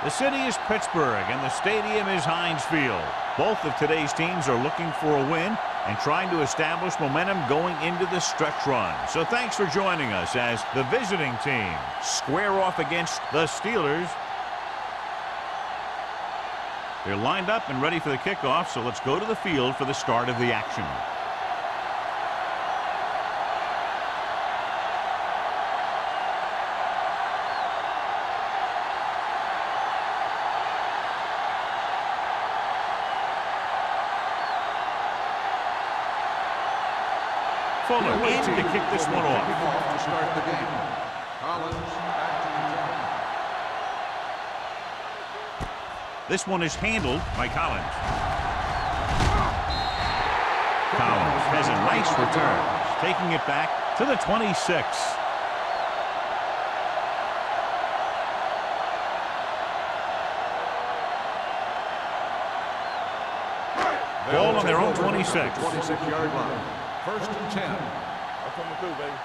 The city is Pittsburgh, and the stadium is Heinz Field. Both of today's teams are looking for a win and trying to establish momentum going into the stretch run. So thanks for joining us as the visiting team square off against the Steelers. They're lined up and ready for the kickoff, so let's go to the field for the start of the action. Fuller in to kick this one off. To start the game. Collins back to return. This one is handled by Collins. Collins has a nice return, taking it back to the 26. Ball on their own 26. 26-yard line. First and 10. Coming through, baby.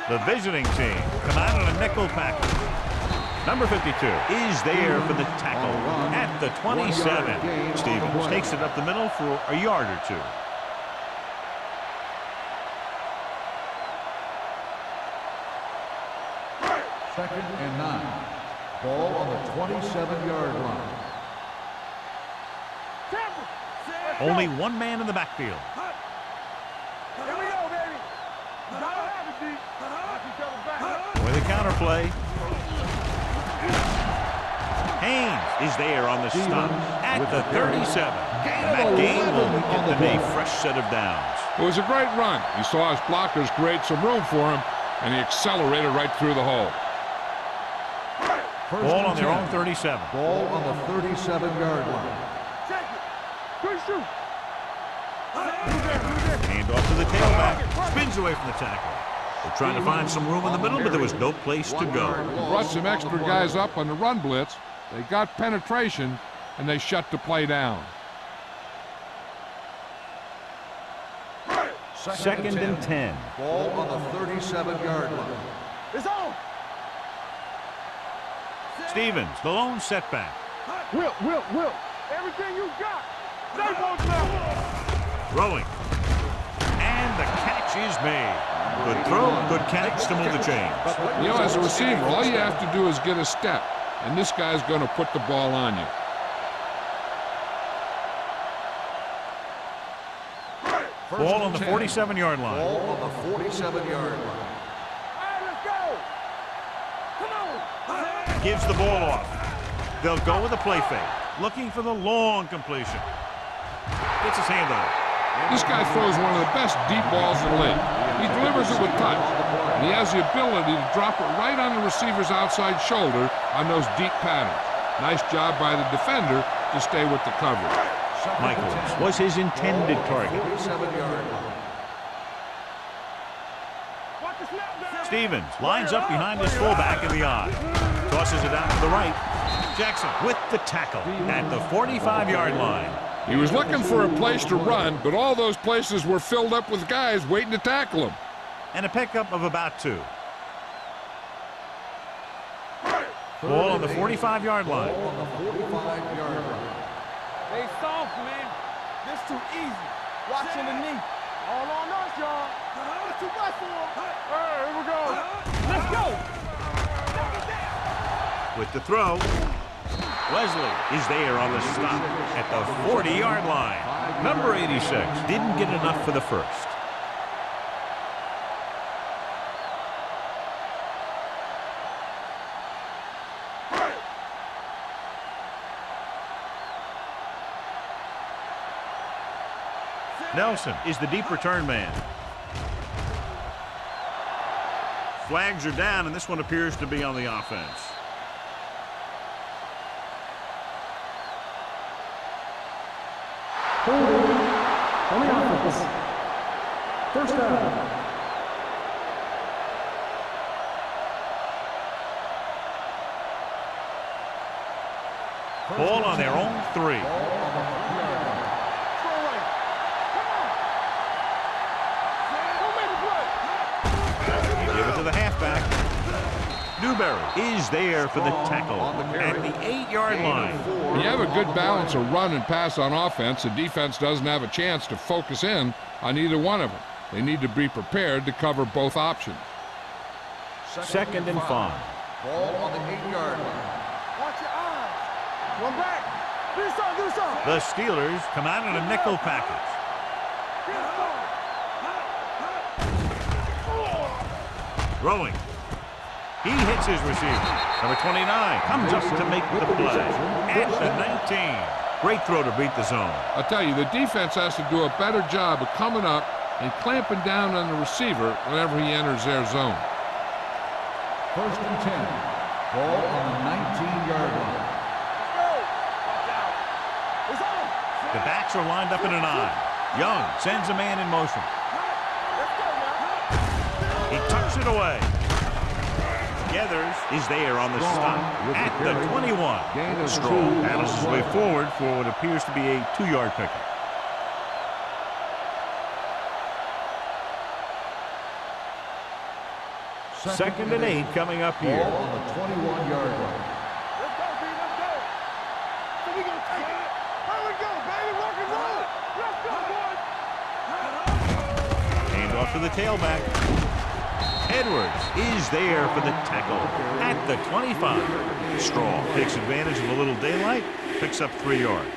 The visiting team come out on a nickel package. Number 52 is there for the tackle at the 27. Stevens takes it up the middle for a yard or two. Second and 9. Ball on the 27-yard line. Only one man in the backfield. Here we go, baby. With a counterplay. Haynes is there on the stop at the 37. And that gain will get them a fresh set of downs. It was a great run. He saw his blockers create some room for him, and he accelerated right through the hole. Ball on their own 37. Ball on the 37-yard line. Hand off to the tailback. Spins away from the tackle. They're trying to find some room in the middle, but there was no place to go. Brought some extra guys up on the run blitz. They got penetration, and they shut the play down. Second and 10. Ball on the 37-yard line. It's on. Stevens, the lone setback. Will. Everything you got. Stay on now. Throwing. And the catch is made. Good throw, good catch to move the chains. You know, as a receiver, all you have to do is get a step, and this guy's going to put the ball on you. Ball on the 47-yard line. Ball on the 47-yard line. All right, let's go. Come on. Gives the ball off. They'll go with a play fake. Looking for the long completion. Gets his hand on it. This guy throws one of the best deep balls in the league. He delivers it with touch, and he has the ability to drop it right on the receiver's outside shoulder on those deep patterns. Nice job by the defender to stay with the coverage. Michaels was his intended target. 47-yard line. Stevens lines up behind his fullback in the eye. Tosses it out to the right. Jackson with the tackle at the 45-yard line. He was looking for a place to run, but all those places were filled up with guys waiting to tackle him. And a pickup of about 2. Ball on the 45-yard line. Ball on the 45-yard line. They soft, man. This too easy. Watching the knee. All on us, y'all. It's too much for them. All right, here we go. Let's go. With the throw. Wesley is there on the stop at the 40-yard line. Number 86 didn't get enough for the first. Nelson is the deep return man. Flags are down, and this one appears to be on the offense. On the offense. First down. Ball on their own 3. Give it to the halfback. Newberry is there for the tackle at the 8-yard line. When you have a good balance of run and pass on offense, the defense doesn't have a chance to focus in on either one of them. They need to be prepared to cover both options. 2nd and 5. Ball on the 8-yard line. Watch your eyes. One back. Do something. The Steelers come out in a nickel package. Throwing. He hits his receiver. Number 29 comes up to make the play at the 19. Great throw to beat the zone. I'll tell you, the defense has to do a better job of coming up and clamping down on the receiver whenever he enters their zone. 1st and 10. Ball on the 19-yard line. The backs are lined up in an I. Young sends a man in motion. He tucks it away. Gathers is there on the stop at the 21. Strong battles his way forward for what appears to be a 2-yard pickup. Second and 8 coming up here. Ball on the 21-yard line. Let's go, B. Let's go. So we gonna take it. Here we go, baby. Rock and roll. Let's go, boys. Hand off to the tailback. Edwards is there for the tackle at the 25. Strong takes advantage of a little daylight, picks up 3 yards.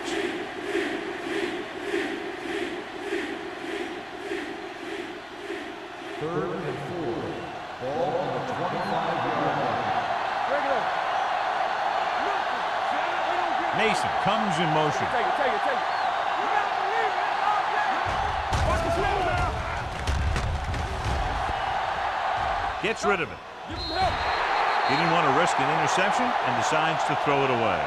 Third and 4. Ball on the 25-yard line. Mason comes in motion. Take it. You gotta believe it. Watch the slow down. Gets rid of it. Give him help. He didn't want to risk an interception and decides to throw it away.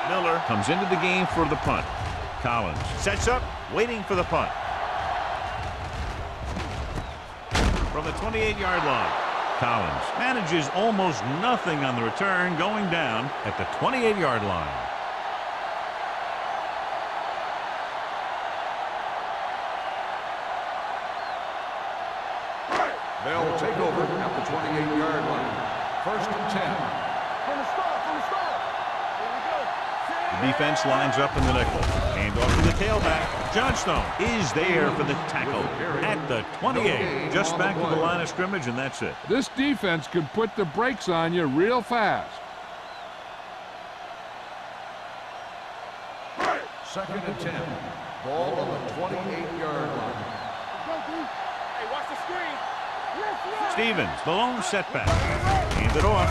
Miller comes into the game for the punt. Collins sets up, waiting for the punt. From the 28-yard line, Collins manages almost nothing on the return, going down at the 28-yard line. They'll take over at the 28-yard line. 1st and 10. From the start. Here we go. The defense lines up in the nickel. Hand off to the tailback. Johnstone is there for the tackle at the 28. Just back to the line of scrimmage, and that's it. This defense can put the brakes on you real fast. 2nd and 10. Ball on the 28-yard line. Hey, watch the screen. Let's run. Stevens, the lone setback. Hand it off.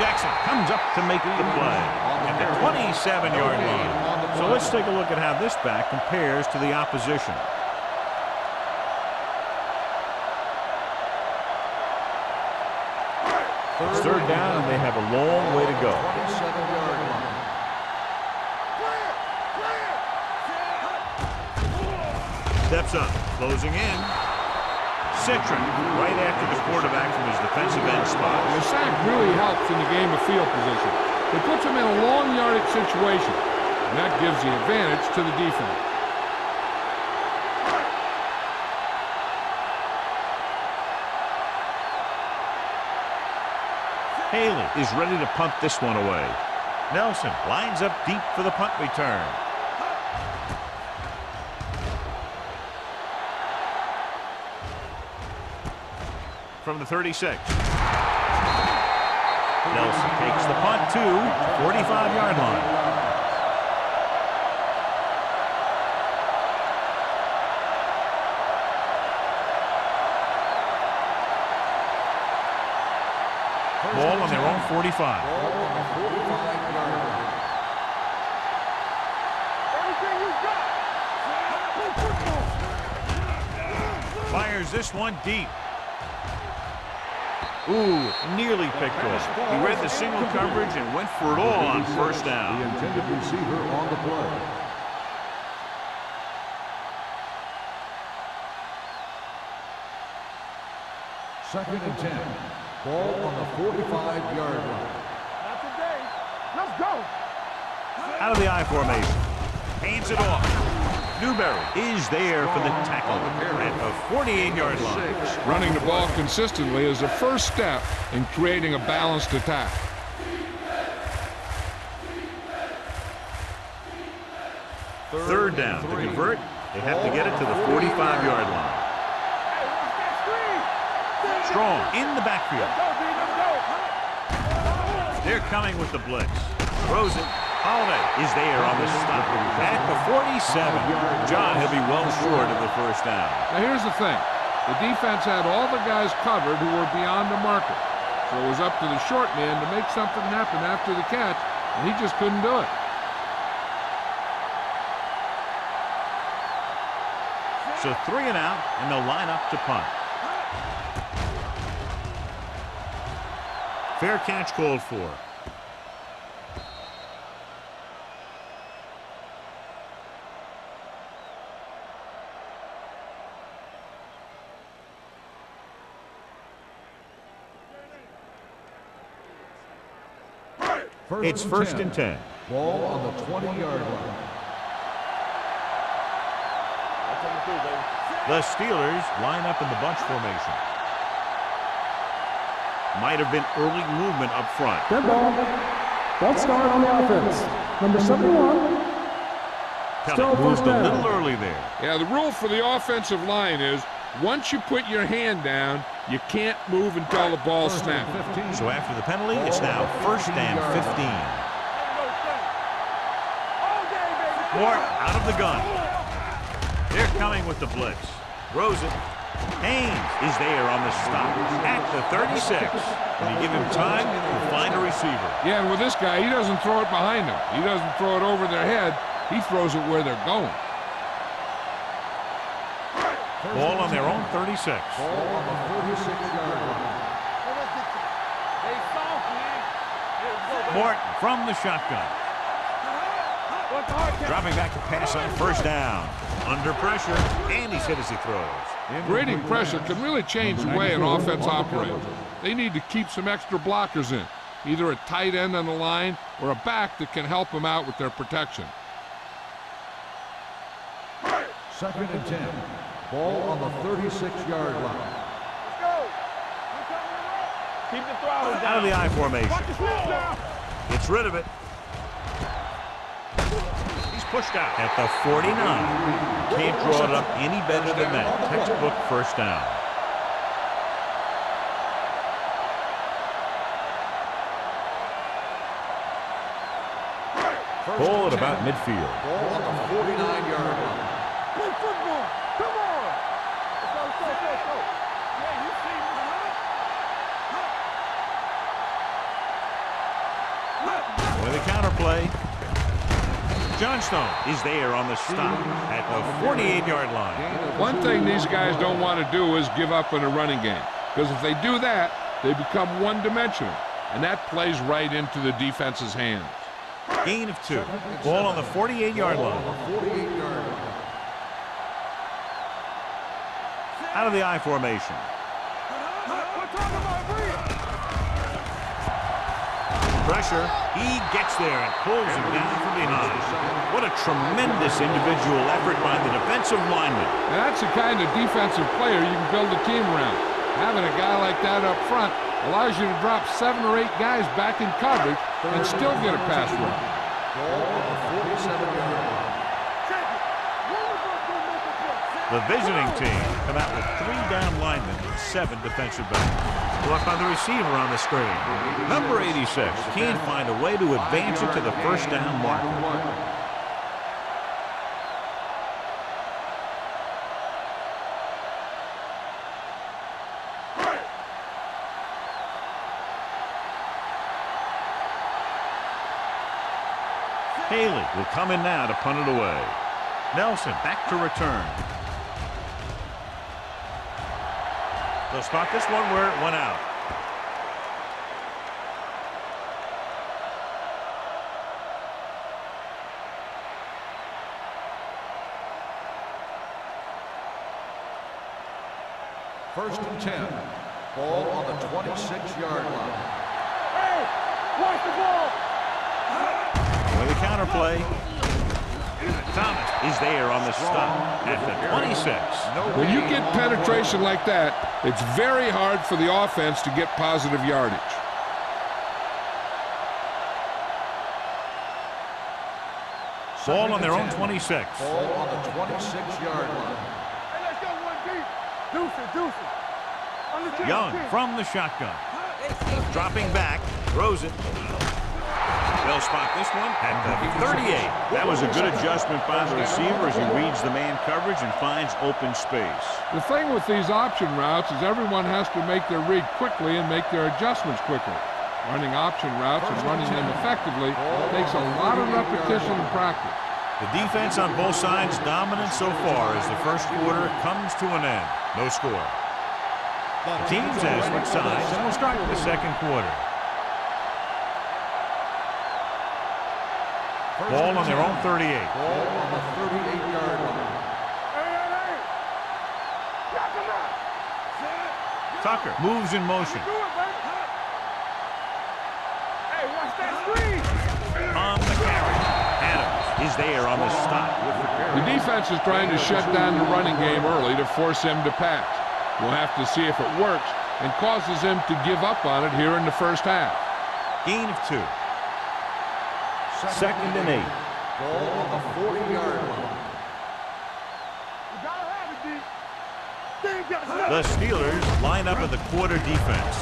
Jackson comes up to make the play at the 27-yard line. So let's take a look at how this back compares to the opposition. It's 3rd down, and they have a long way to go. 27-yard line. Steps up, closing in. Citron right after the quarterback from his defensive end spot. The sack really helps in the game of field position. It puts them in a long yardage situation, and that gives the advantage to the defense. Haley is ready to punt this one away. Nelson lines up deep for the punt return. From the 36. Nelson takes the punt to 45-yard line. Ball on their own 45. Ball on the 45-yard line. Everything you got. Fires this one deep. Ooh, nearly picked off. He read the single coverage and went for it all on 1st down. The intended receiver on the play. Second and 10. Ball on the 45-yard line. Not today. Let's go. Out of the I formation. Hands it off. Newberry is there for the tackle at the 48-yard line. Running the ball consistently is the first step in creating a balanced attack. Third down. To convert, they have to get it to the 45-yard line. Strong in the backfield. They're coming with the blitz. Throws it. Holiday is there on the stop at the 47. John, he'll be well short of the first down. Now here's the thing. The defense had all the guys covered who were beyond the marker. So it was up to the short man to make something happen after the catch, and he just couldn't do it. So 3 and out, and they'll line up to punt. Fair catch called for. It's first and 10. Ball on the 20-yard line. The Steelers line up in the bunch formation. Might have been early movement up front. Dead ball. Ball start on the offense. Number 71. Still Moved first a down. little early there. Yeah, the rule for the offensive line is once you put your hand down, you can't move until the ball snaps. So after the penalty, it's now first and 15. Moore out of the gun. They're coming with the blitz. Throws it. Haynes is there on the stop at the 36. And you give him time to find a receiver. Yeah, and with this guy, he doesn't throw it behind them. He doesn't throw it over their head. He throws it where they're going. Ball on their own 36. Ball on the 46-yard line. Morton from the shotgun. Dropping back to pass on first down. Under pressure, and he's hit as he throws. Grading pressure can really change the way an offense operates. They need to keep some extra blockers in, either a tight end on the line or a back that can help them out with their protection. Second and 10. Ball on the 36-yard line. Keep the throttle down. Out of the I formation. Watch the snap now. Gets rid of it. He's pushed out at the 49. Can't draw it up any better than that. Textbook first down. Ball at about midfield. Ball on the 49-yard line. Play football. Come on. Let's go. Yeah, you see me. With a counterplay. Johnstone is there on the stop at the 48-yard line. One thing these guys don't want to do is give up in a running game, because if they do that, they become one-dimensional, and that plays right into the defense's hands. Gain of 2. Ball on the 48-yard line. Out of the I formation. Pressure. He gets there and pulls him down from behind. What a tremendous individual effort by the defensive lineman. Now, that's the kind of defensive player you can build a team around. Having a guy like that up front allows you to drop 7 or 8 guys back in coverage and still get a pass rush. Ball on the 47-yard line. The visiting team come out with 3 down linemen and 7 defensive backs. Blocked by the receiver on the screen. Number 86 can't find a way to advance it to the first down marker. Haley will come in now to punt it away. Nelson back to return. They'll spot this one where it went out. First and 10. Ball on the 26-yard line. Hey, watch the ball. With a counterplay. Thomas is there on the stop at the 26. When you get penetration like that, it's very hard for the offense to get positive yardage. Ball on their own 26. Ball on the 26-yard line. Hey, let's go one deep. Deuce it. On the 10, Young 10. from the shotgun. Dropping back, throws it. They'll spot this one at the 38. That was a good adjustment by the receiver as he reads the man coverage and finds open space. The thing with these option routes is everyone has to make their read quickly and make their adjustments quickly. Running option routes and running them effectively takes a lot of repetition and practice. The defense on both sides dominant so far as the first quarter comes to an end. No score. The teams have switched sides and will start the second quarter. Ball on their own 38. Ball on the 38-yard line. Hey. Knock him out. Tucker moves in motion. Do it, baby. Hey, watch that screen. On the carry. Adams is there on the stop. The defense is trying to shut down the running game early to force him to pass. We'll have to see if it works and causes him to give up on it here in the first half. Gain of 2. Second and 8. Ball on the 40-yard line. You gotta have it, D. They got The Steelers line up in the quarter defense.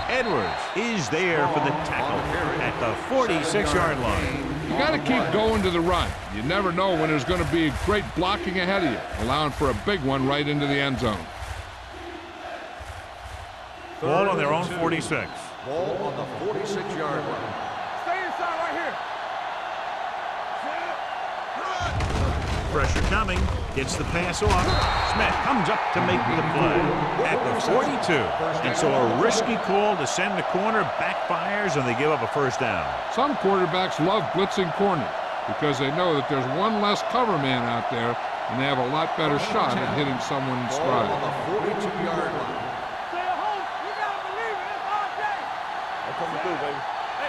Edwards is there for the tackle at the 46-yard line. You got to keep going to the run. You never know when there's going to be great blocking ahead of you, allowing for a big one right into the end zone. Ball on their own 46. Ball on the 46-yard line. Stay inside right here. Pressure coming. Gets the pass off. Smith comes up to make the play at the 42. And so a risky call to send the corner backfires and they give up a first down. Some quarterbacks love blitzing corners because they know that there's one less cover man out there and they have a lot better shot at hitting someone in Ball stride. on the 42-yard line. Stay at home. You gotta believe it. It's all day. I'm coming through, baby.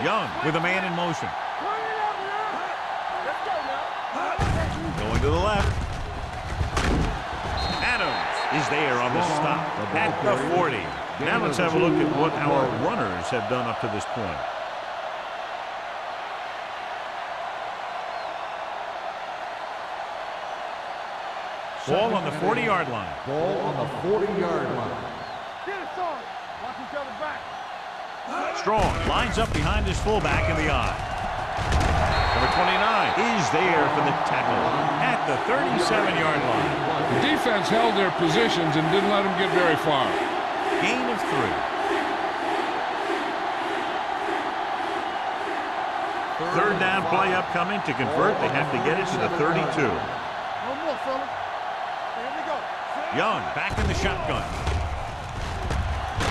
Young with a man in motion. Turn it up, man. Let's go now. Going to the left. Adams is there on the stop at the 40. Now let's have a look at what our runners have done up to this point. Ball on the 40-yard line. Ball on the 40-yard line. Get it, son. Watch each other back. Strong lines up behind his fullback in the eye. Number 29 is there for the tackle at the 37-yard line. The defense held their positions and didn't let them get very far. Gain of 3. Third down play upcoming. To convert, they have to get it to the 32. No more, fella. Here we go. Young back in the shotgun.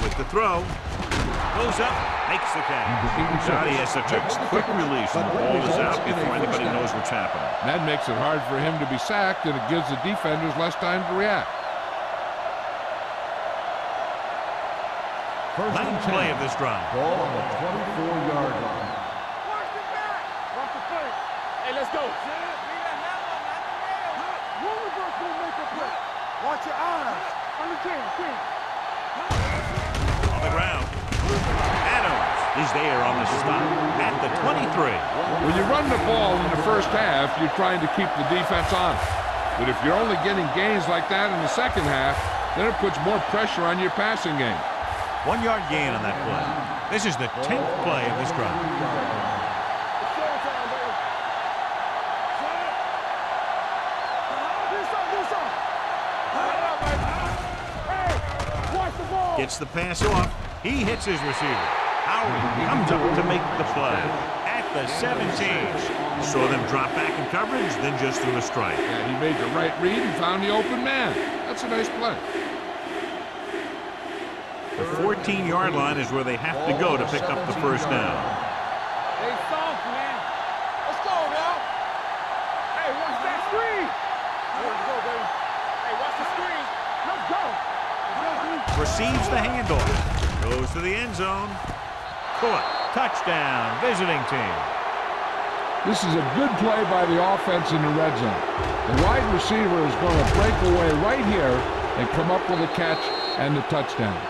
With the throw. Goes up, makes the catch. God, he has such a quick release when the ball is out before anybody knows what's happening. That makes it hard for him to be sacked, and it gives the defenders less time to react. Ninth play of this drive. Ball on the 24-yard line. Watch the back. Watch the play. Hey, let's go. One reverse will make a play. Watch your eyes. On the 10, 10. On the ground. Adams is there on the stop at the 23. When you run the ball in the first half, you're trying to keep the defense honest. But if you're only getting gains like that in the second half, then it puts more pressure on your passing game. 1 yard gain on that play. This is the 10th play of this drive. It's showtime, baby. Do something. Hey, watch the ball. Gets the pass off. He hits his receiver. Howard comes up to make the play at the 17. Saw them drop back in coverage, then just threw a strike. Yeah, he made the right read and found the open man. That's a nice play. The 14-yard line is where they have to go to pick up the first down. They soft, man. Let's go, y'all. Hey, watch that screen. Let's go, baby. Hey, watch the screen. Let's go. Let's go, D. receives the handoff, goes to the end zone. Caught. Touchdown, visiting team. This is a good play by the offense in the red zone. The wide receiver is going to break away right here and come up with a catch and the touchdown.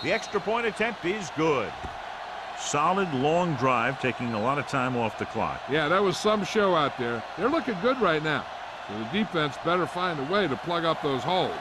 The extra point attempt is good. Solid long drive, taking a lot of time off the clock. Yeah, that was some show out there. They're looking good right now. So the defense better find a way to plug up those holes.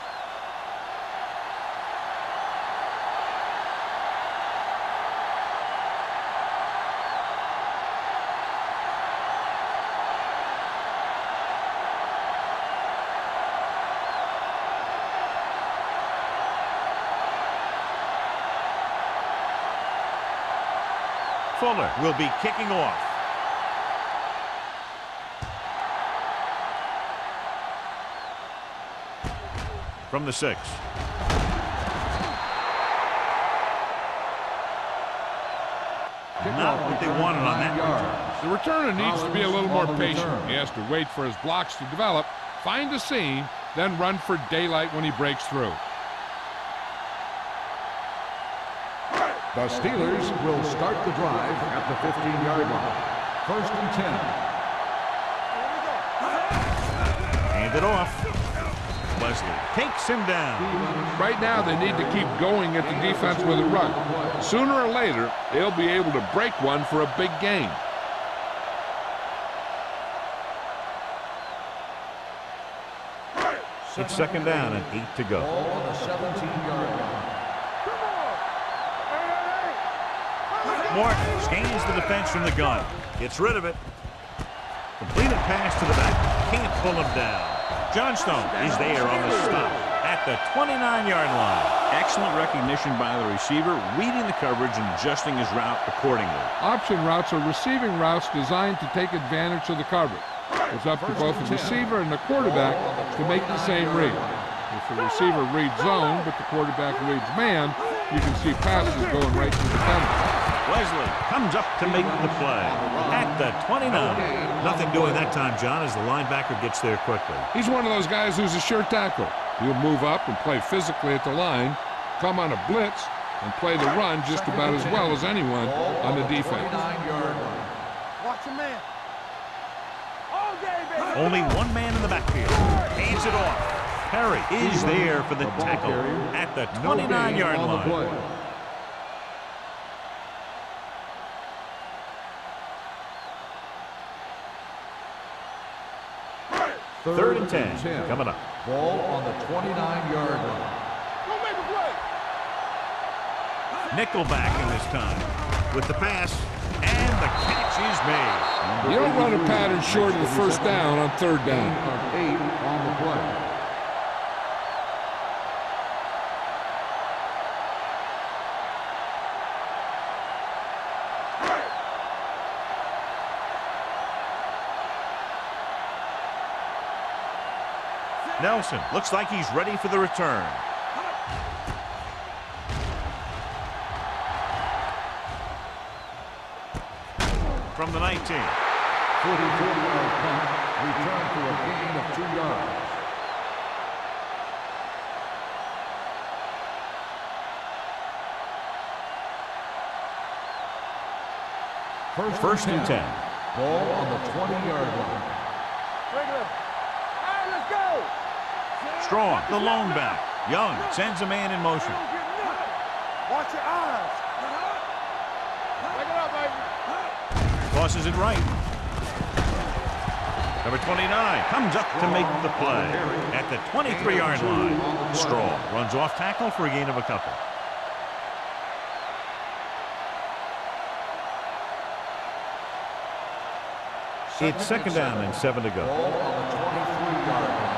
Fuller will be kicking off. From the 6. Not what they wanted on that return. The returner needs to be a little more patient. He has to wait for his blocks to develop, find a seam, then run for daylight when he breaks through. The Steelers will start the drive at the 15-yard line. 1st and 10. Hand it off. Wesley takes him down. Right now, they need to keep going at the defense with a run. Sooner or later, they'll be able to break one for a big gain. It's 2nd down and 8 to go. Ball on the 17-yard line. Morton scans the defense from the gun. Gets rid of it. Completed pass to the back. Can't pull him down. Johnstone is there on the stop at the 29-yard line. Excellent recognition by the receiver, reading the coverage and adjusting his route accordingly. Option routes are receiving routes designed to take advantage of the coverage. It's up to both the receiver and the quarterback to make the same read. If the receiver reads zone, but the quarterback reads man, you can see passes going right to the defender. Wesley comes up to make the play at the 29. Nothing doing that time, John, as the linebacker gets there quickly. He's one of those guys who's a sure tackle. He'll move up and play physically at the line, come on a blitz, and play the run just about as well as anyone on the defense. Watch a man. All day, baby. Only one man in the backfield. Hands it off. Perry is there for the tackle at the 29-yard line. Third and 10 coming up. Ball on the 29-yard line. Go make a play. Nickel backing this time with the pass, and the catch is made. You don't run a pattern short of the first down on 3rd down. 8 on the play. Nelson looks like he's ready for the return. From the 19. 44-yard punt, return for a gain of 2 yards. First and 10. Ball on the 20-yard line. Regular. All right, let's go. Strong, the lone back. Young sends a man in motion. Watch your eyes. Break it up, baby. Tosses it right. Number 29 comes up to make the play at the 23-yard line. Strong runs off tackle for a gain of a couple. It's 2nd down and 7 to go. Ball on the 23-yard line.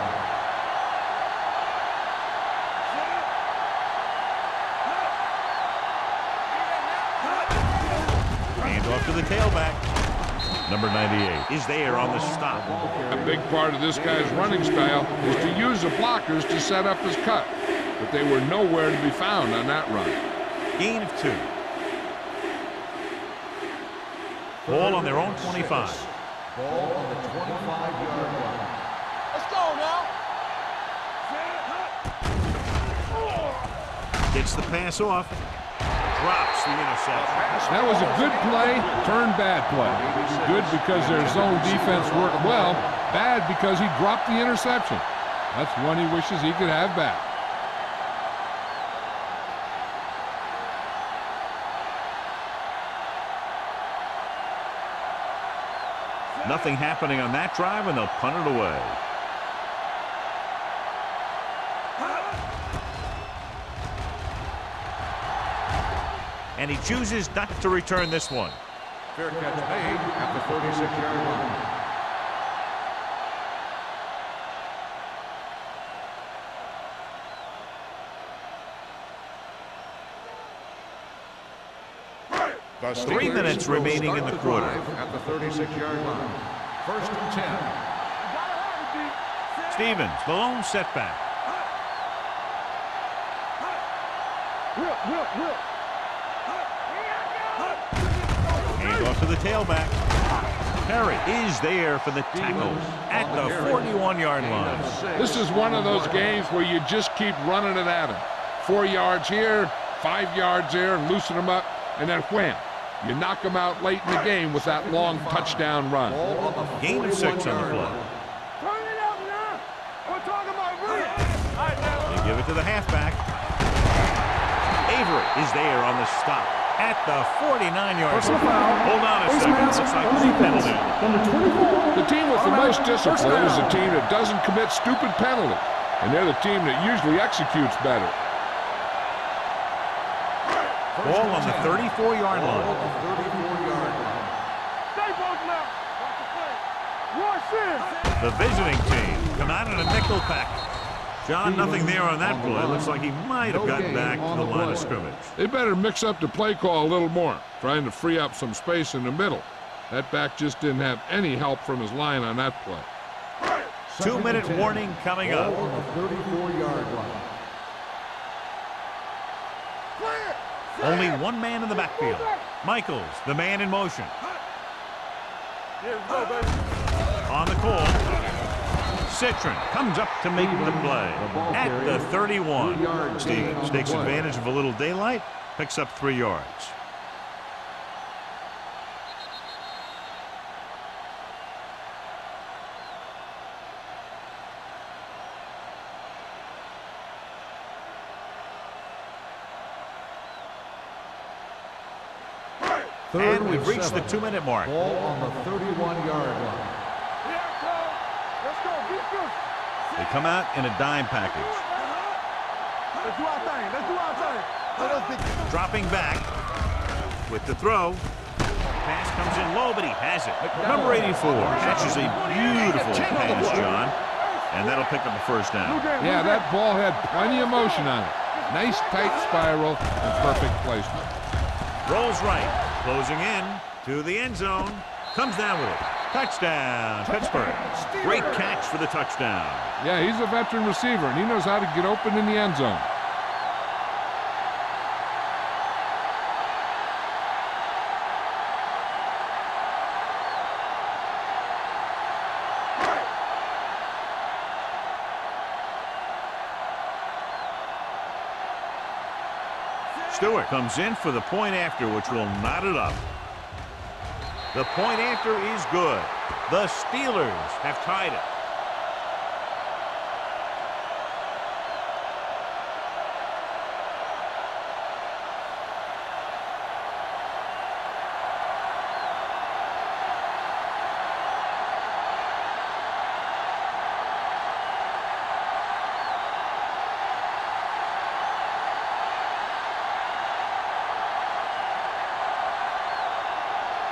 Hand off to the tailback. Number 98 is there on the stop. A big part of this guy's running style is to use the blockers to set up his cut, but they were nowhere to be found on that run. Gain of 2. Ball on their own 25. Ball on the 25-yard line. Let's go now. Gets the pass off. Drops the interception. That was a good play, turned bad play. Good because their zone defense worked well, bad because he dropped the interception. That's one he wishes he could have back. Nothing happening on that drive, and they'll punt it away. And he chooses not to return this one. Fair catch made at the 36-yard line. The 3 minutes remaining in the quarter. At the 36-yard line. 1st and 10. Stevens, the lone setback. Hand off to the tailback. Perry is there for the tackle at the 41-yard line. This is one of those games where you just keep running it at him. 4 yards here, 5 yards there, and loosen them up, and then wham. You knock them out late in the game with that long touchdown run. Gain of 6 on the play. Turn it up now. We're talking about real. They give it to the halfback. Avery is there on the stop at the 49-yard line. Hold on a second. Looks like there's a penalty. The team with the most discipline is the team that doesn't commit stupid penalties, and they're the team that usually executes better. Ball on the 34-yard line. Stay both left. Watch this. The visiting team come out in a nickel pack. John, nothing there on that play. Looks like he might have gotten back to the line of scrimmage. They better mix up the play call a little more, trying to free up some space in the middle. That back just didn't have any help from his line on that play. 2-minute warning coming up. On the 34-yard line. Only one man in the backfield. Michaels, the man in motion. On the call. Citron comes up to make the play at the 31. Stevens takes advantage of a little daylight, picks up 3 yards. And we've reached the 2-minute mark. Ball on the 31-yard line. Let's go. They come out in a dime package. Let's do our thing. Dropping back with the throw. Pass comes in low, but he has it. Number 84 catches a beautiful pass, John. And that'll pick up a first down. Yeah, that ball had plenty of motion on it. Nice tight spiral and perfect placement. Rolls right, closing in to the end zone. Comes down with it. Touchdown, Pittsburgh. Great catch for the touchdown. Yeah, he's a veteran receiver, and he knows how to get open in the end zone. Stewart comes in for the point after, which will knot it up. The point after is good. The Steelers have tied it.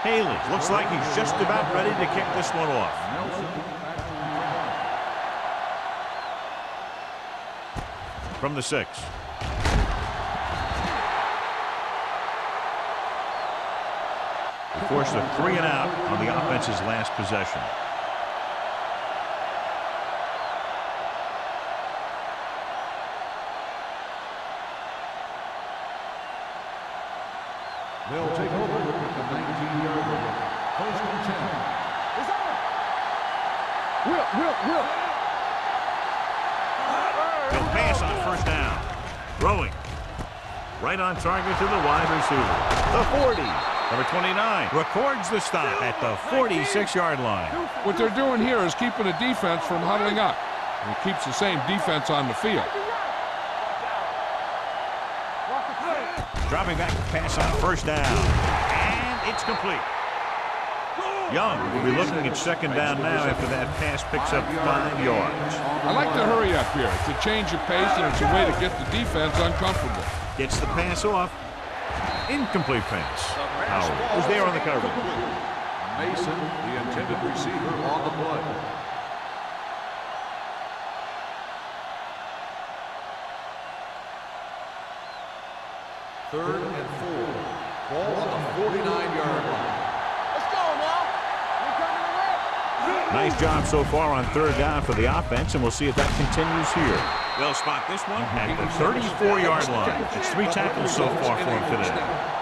Haley looks like he's just about ready to kick this one off. From the 6. forced a 3 and out on the offense's last possession. They'll take over at the 19-yard line. First and 10. It's on. Will. He'll pass on first down. Throwing. Right on target to the wide receiver. The 40. Number 29 records the stop at the 46-yard line. What they're doing here is keeping the defense from huddling up. And it keeps the same defense on the field. Dropping back to pass on first down. And it's complete. Young will be looking at second down now after that pass picks up 5 yards. I like the hurry up here. It's a change of pace, and it's a way to get the defense uncomfortable. Gets the pass off. Incomplete pass. Howard was there on the coverage. Mason, the intended receiver, on the play. Third and 4. Ball on the 49-yard line. Let's go now. We're coming away. Nice job so far on third down for the offense, and we'll see if that continues here. They'll spot this one at the 34-yard line. It's 3 tackles so far for him today.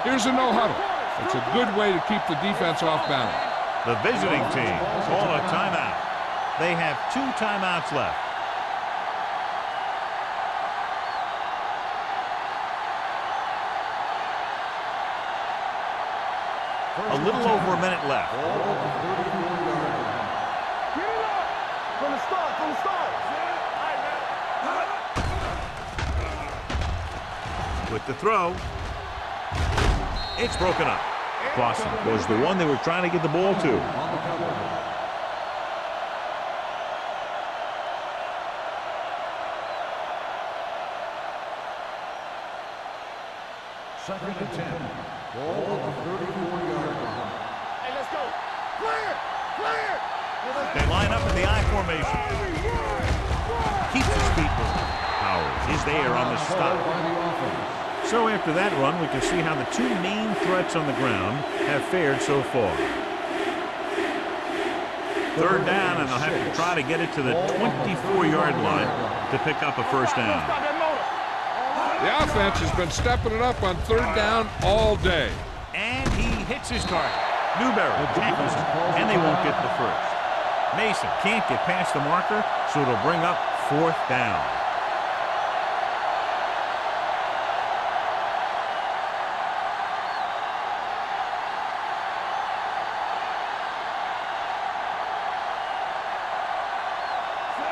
Here's a no-huddle. It's a good way to keep the defense off balance. The visiting team call a timeout. They have 2 timeouts left. A little over a minute left. Get it up. From the start. With the throw. It's broken up. Clausen was the one they were trying to get the ball to. Second and 10. Ball on the 34-yard line. Hey, let's go. Clear. They line up in the I formation. Keeps his feet moving. Howard is there on the stop. So after that run, we can see how the 2 main threats on the ground have fared so far. Third down, and they'll have to try to get it to the 24-yard line to pick up a first down. The offense has been stepping it up on third down all day. And he hits his target. Newberry tackles him, and they won't get the first. Mason can't get past the marker, so it'll bring up fourth down.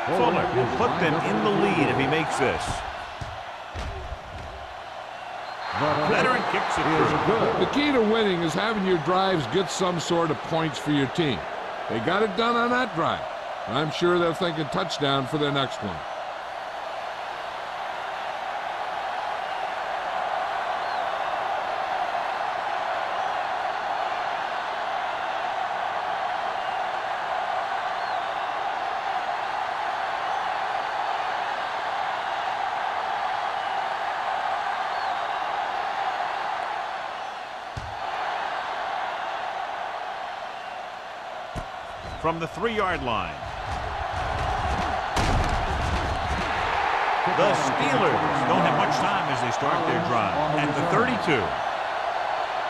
Fuller will put them in the lead if he makes this. Veteran kicks it through. The key to winning is having your drives get some sort of points for your team. They got it done on that drive. I'm sure they're thinking touchdown for their next one. From the 3-yard line. The Steelers don't have much time as they start their drive at the 32.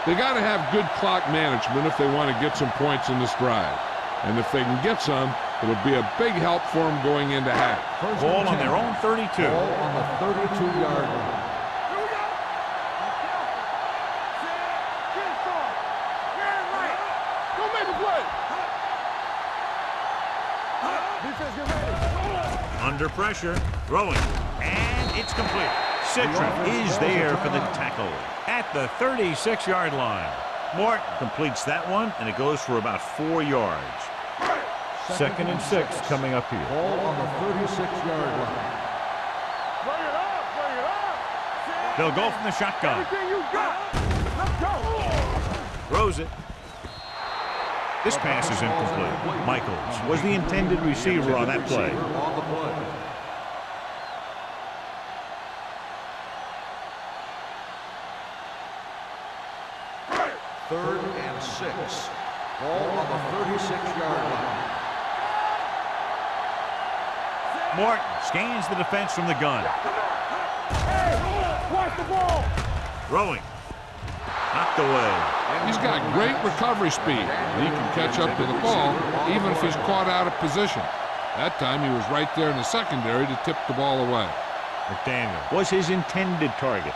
They got to have good clock management if they want to get some points in this drive. And if they can get some, it'll be a big help for them going into half. Ball on their own 32. Ball on the 32-yard line. Here we go. Get it started. Get it right. Go make a play. Defense, get ready. Under pressure, throwing, and it's complete. Citron is there for the tackle at the 36-yard line. Morton completes that one, and it goes for about 4 yards. Second and 6 coming up here. Ball on the 36-yard line. Bring it up. They'll go from the shotgun. Everything you got. Let's go. Throws it. This pass is incomplete. Michaels was the intended receiver on that play. Third and 6. 6. Ball on the 36-yard line. Morton scans the defense from the gun. Hey, watch the ball. Throwing. Knocked away. He's got great recovery speed, and he can catch up to the ball even if he's caught out of position. That time he was right there in the secondary to tip the ball away. McDaniel was his intended target.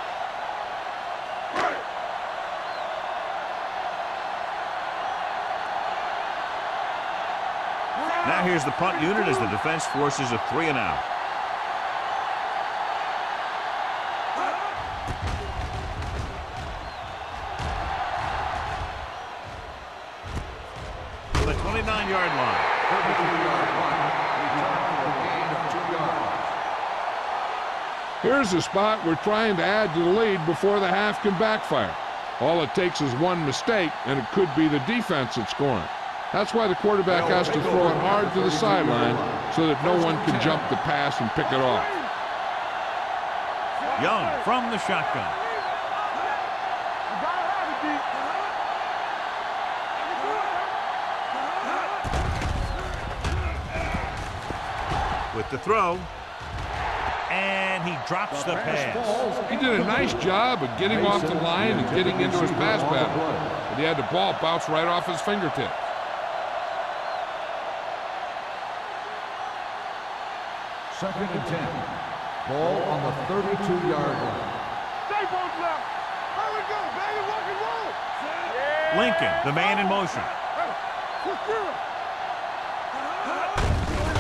Now here's the punt unit as the defense forces a 3-and-out. The 29-yard line. 32-yard line. Return for a gain of 2 yards. Here's a spot we're trying to add to the lead before the half can backfire. All it takes is one mistake, and it could be the defense that's scoring. That's why the quarterback has to throw it hard to the sideline so that no one can jump the pass and pick it off. Young from the shotgun. You gotta have it, D. With the throw. And he drops the pass. He did a nice job of getting off the line and getting into his pass pattern, but he had the ball bounce right off his fingertips. Second and 10. Ball on the 32-yard line. Stay both left. Here we go, baby. Rock and roll. Yeah. Lincoln, the man in motion.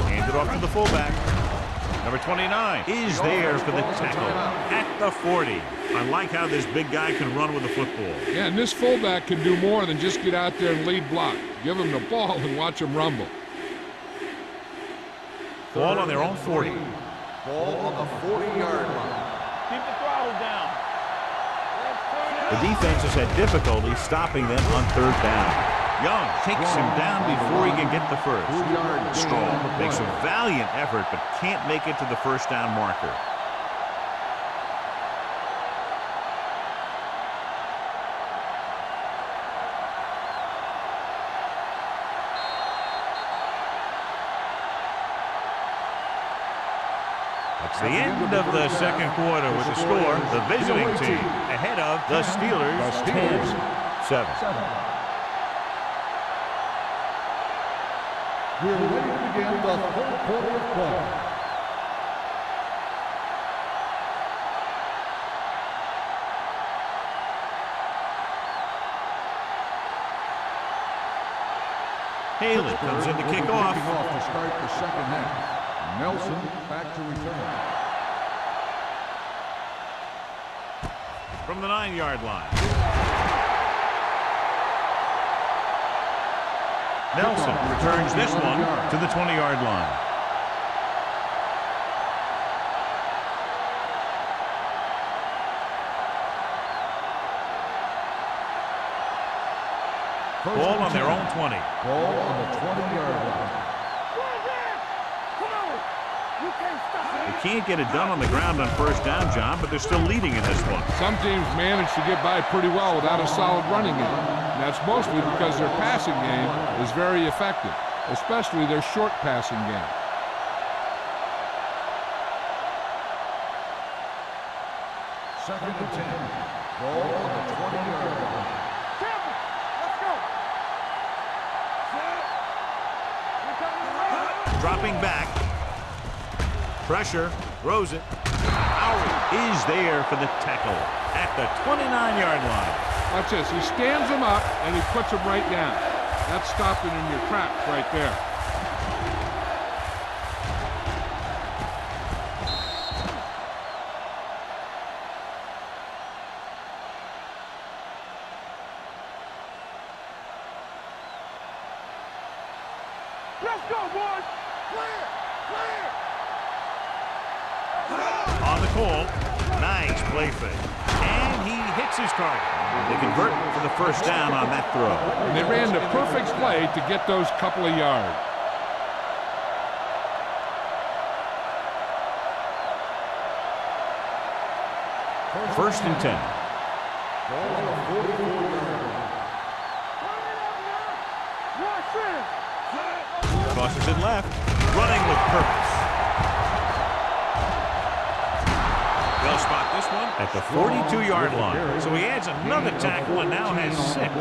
Handed off to the fullback. Number 29 is there for the tackle at the 40. I like how this big guy can run with the football. Yeah, and this fullback can do more than just get out there and lead block. Give him the ball and watch him rumble. Ball on their own 40. Ball on the 40-yard line. Keep the throttle down. The defense has had difficulty stopping them on third down. Young takes him down before he can get the first. Strong makes a valiant effort but can't make it to the first down marker. It's the end of the second quarter with the score, the visiting team ahead of the Steelers 10-7. We're ready to begin the third quarter of play. Haley comes in to kick off. To start the second half. Nelson back to return. From the 9-yard line. Nelson returns this one to the 20-yard line. Ball on their own 20. Ball on the 20-yard line. They can't get it done on the ground on first down, John, but they're still leading in this one. Some teams manage to get by pretty well without a solid running game. And that's mostly because their passing game is very effective, especially their short passing game. Second and 10. Ball on the 20-yard line. Let's go. Dropping back. Pressure. Throws it. Howard is there for the tackle at the 29-yard line. Watch this. He stands him up, and he puts him right down. That's stopping in your tracks right there. Let's go, boys. Clear. On the call. Nice play fake. And he hits his target. They convert for the first down on that throw. And they ran the perfect play to get those couple of yards. First and 10. Ball on the 44-yard line. Crosses it left, running with purpose. They'll spot this one at the 42-yard line. So he adds another tackle and now has 6.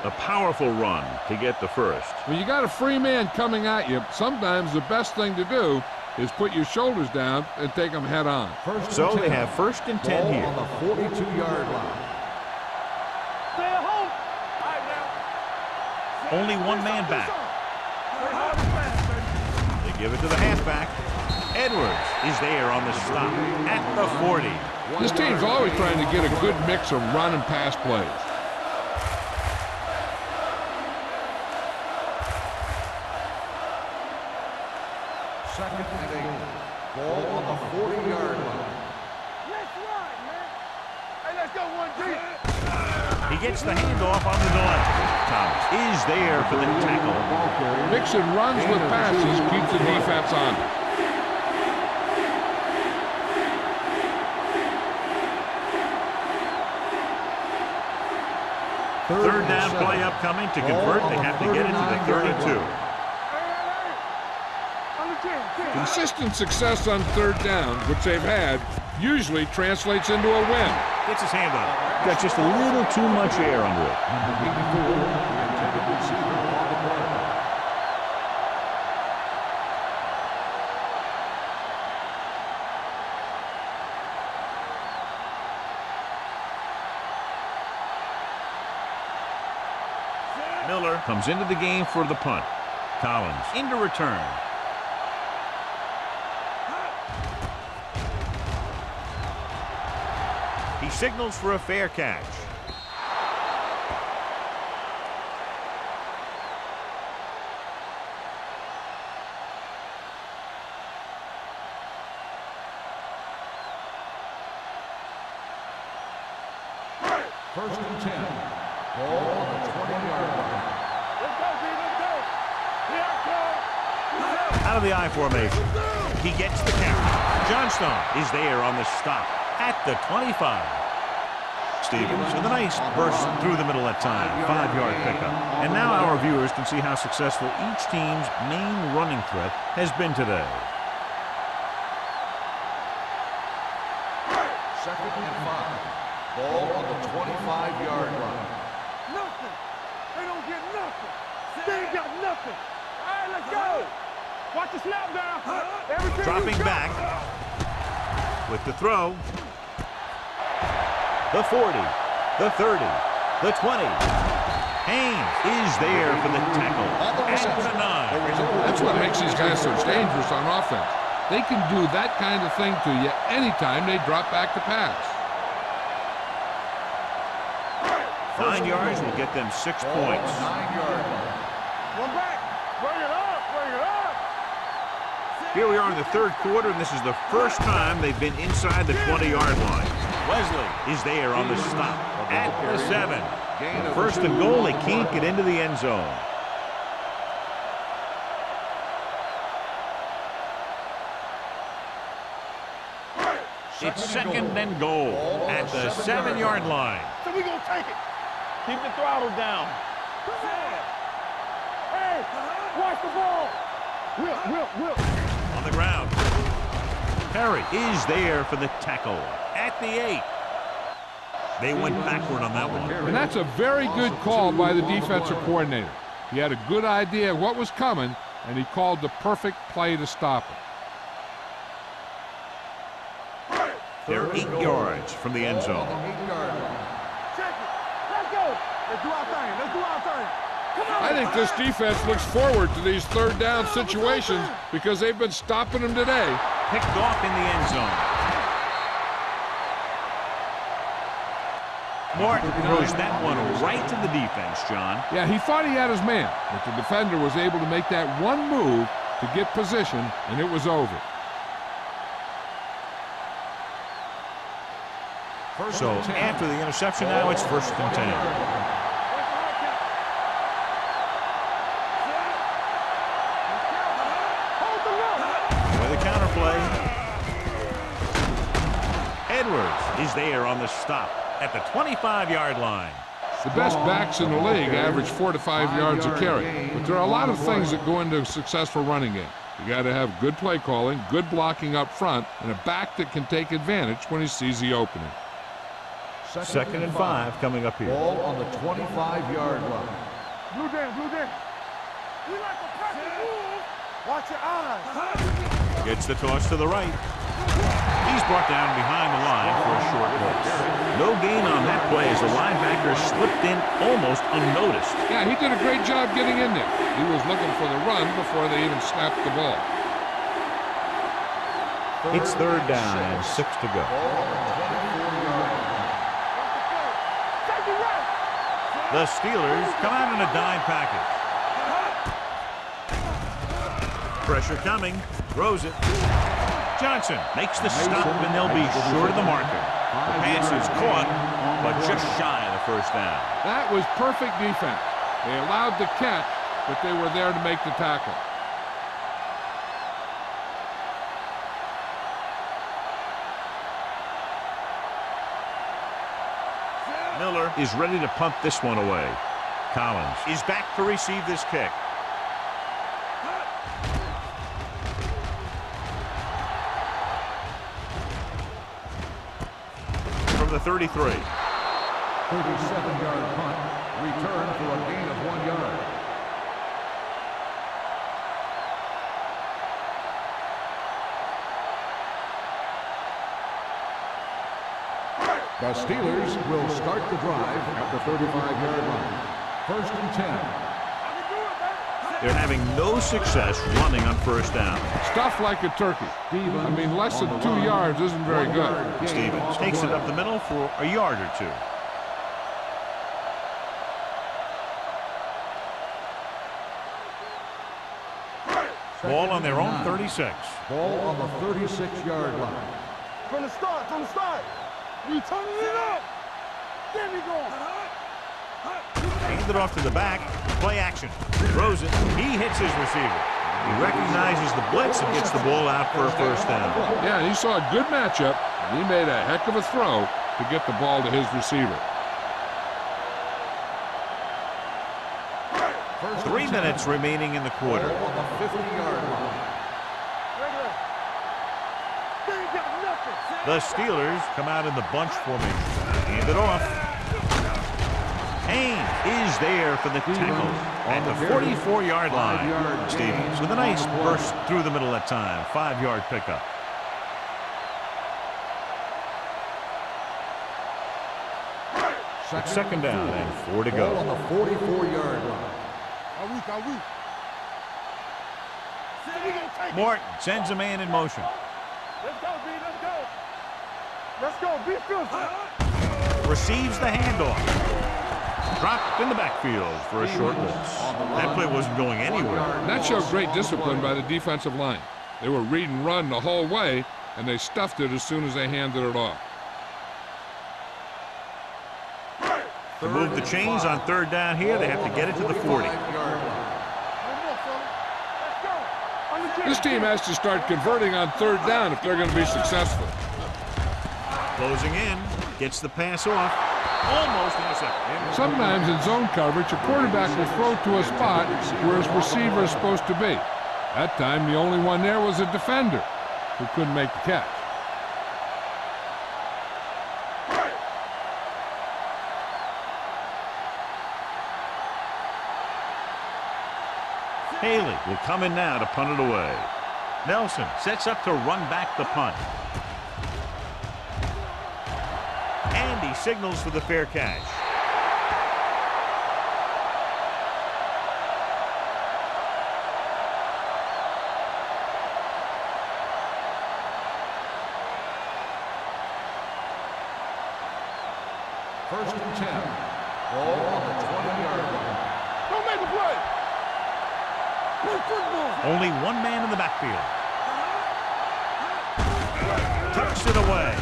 A powerful run to get the first. When you got a free man coming at you, sometimes the best thing to do is put your shoulders down and take them head on. So they have 1st and 10 here. On the 42-yard line. Stay at home. Only one man back. They give it to the halfback. Edwards is there on the stop at the 40. This team's always trying to get a good mix of run and pass plays. Second and 8. Ball on the 40-yard line. Let's ride, man. Hey, let's go, 1G. He gets the handoff on the delay. Thomas is there for the tackle. Mixing runs with passes keeps the defense on. Third down play upcoming. To convert, they have to get it to the 32. Consistent success on third down, which they've had, usually translates into a win. Gets his hand on it. Got just a little too much air under it. Miller comes into the game for the punt. Collins into return. He signals for a fair catch. First and 10. Ball on the 20-yard line. Let's go, D. Let's go. Here I come. Out of the I formation. He gets the carry. Johnstone is there on the stop at the 25. Stevens with a nice burst through the middle that time. 5-yard pickup. And now our viewers can see how successful each team's main running threat has been today. Second and 5. Ball on the 25-yard line. Nothing. They don't get nothing. They ain't got nothing. All right, let's go. Watch the snap down. Everything Dropping back with the throw. The 40, the 30, the 20. Haynes is there for the tackle at the 9. That's what makes these guys so dangerous on offense. They can do that kind of thing to you anytime they drop back to pass. 9 yards will get them 6 points. 9-yard line. One back. Bring it up. Bring it up. Here we are in the third quarter, and this is the first time they've been inside the 20-yard line. Wesley is there on the stop at the 7. First and goal, they can't get into the end zone. It's second and goal at the 7-yard line. So we gonna take it. Keep the throttle down. Hey, watch the ball. Whip. On the ground. Perry is there for the tackle at the 8. They went backward on that one. And that's a very good call by the defensive coordinator. He had a good idea of what was coming, and he called the perfect play to stop it. They're 8 yards from the end zone. 8-yard line. Check it. Let's go. Let's do our thing. Let's do our thing. Come on. I think this defense looks forward to these third down situations because they've been stopping them today. Picked off in the end zone. Martin throws that one right to the defense, John. Yeah, he thought he had his man, but the defender was able to make that one move to get position, and it was over. So after the interception now, it's first and 10. With a counter play. Edwards is there on the stop at the 25-yard line. The best backs in the league average 4 to 5 yards a carry, but there are a lot of things that go into a successful running game. You got to have good play calling, good blocking up front, and a back that can take advantage when he sees the opening. Second and 5 coming up here. Ball on the 25-yard line. Blue down, blue down. We like a perfect move. Watch your eyes. Gets the toss to the right. He's brought down behind the line for a short loss. No gain on that play as the linebacker slipped in almost unnoticed. Yeah, he did a great job getting in there. He was looking for the run before they even snapped the ball. It's third down and 6 to go. The Steelers come out in a dime package. Pressure coming. Throws it. Johnson makes the stop, and they'll be short of the marker. The pass is caught, but just shy of the first down. That was perfect defense. They allowed the catch, but they were there to make the tackle. Miller is ready to punt this one away. Collins is back to receive this kick. From the 33. 37-yard punt. Return for a gain of 1 yard. The Steelers will start the drive at the 35-yard line. First and 10. They're having no success running on first down. Stuff like a turkey. I mean, less than 2 yards isn't very good. Stevens takes it up the middle for a yard or two. Ball on their own 36. Ball on the 36-yard line. From the start, from the start. We turning it up. There we go. Hand it off to the back. Play action. Throws it. He hits his receiver. He recognizes the blitz and gets the ball out for a first down. Yeah, he saw a good matchup, and he made a heck of a throw to get the ball to his receiver. 3 minutes remaining in the quarter. Ball on the 50-yard line. The Steelers come out in the bunch formation. Hand it off. Payne is there for the tackle at the 44-yard line. Stevens with a nice burst through the middle that time. 5-yard pickup. Second down and 4 to go. Ball on the 44-yard line. Morton sends a man in motion. Let's go, B, let's go. Let's go, B, field. Receives the handoff. Dropped in the backfield for a short loss. That play wasn't going anywhere. That showed great discipline by the defensive line. They were read and run the whole way, and they stuffed it as soon as they handed it off. To move the chains on third down here, they have to get it to the 40. This team has to start converting on third down if they're going to be successful. Closing in, gets the pass off, almost intercepted. Sometimes in zone coverage, a quarterback will throw to a spot where his receiver is supposed to be. That time, the only one there was a defender who couldn't make the catch. Haley will come in now to punt it away. Nelson sets up to run back the punt. And he signals for the fair catch. First and 10. Ball on the 20-yard line. Don't make a play. Play football. Only one man in the backfield. Tucks it away.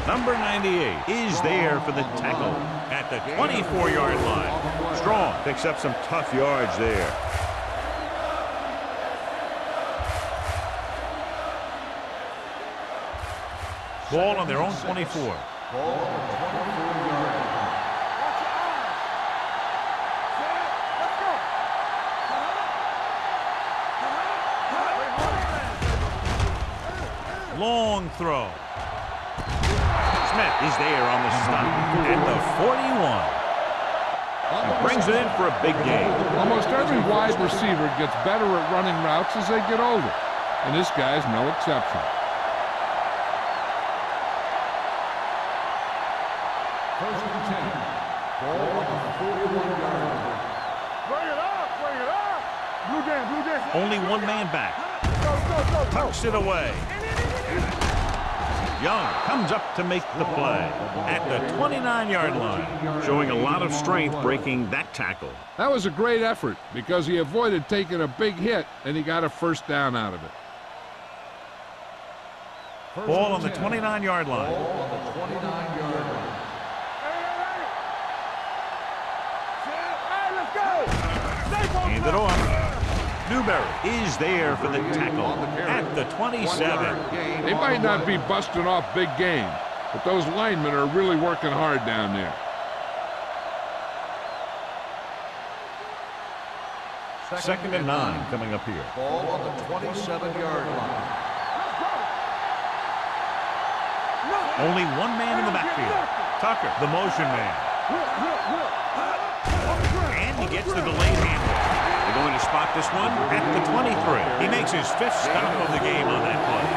Number 98 is there for the tackle at the 24-yard line. Strong picks up some tough yards there. Ball on their own 24. Ball on the 24-yard line. Long throw. Smith is there on the stop at the 41. He brings it in for a big gain. Almost every wide receiver gets better at running routes as they get older, and this guy's no exception. First and 10. Ball on the 41-yard line. Bring it up, bring it up. Blue game, blue game. Only one man back. Go. Tucks it away. Young comes up to make the play at the 29-yard line, showing a lot of strength breaking that tackle. That was a great effort because he avoided taking a big hit, and he got a first down out of it. Ball on the 29-yard line. Ball on the 29-yard line. Hey, let's go. Hand it off. Newberry is there for the tackle at the 27. They might not be busting off big game, but those linemen are really working hard down there. Second and 9 coming up here. Ball on the 27-yard line. Only one man in the backfield. Tucker, the motion man. And he gets the delayed handle. They're going to spot this one at the 23. He makes his 5th stop of the game on that play.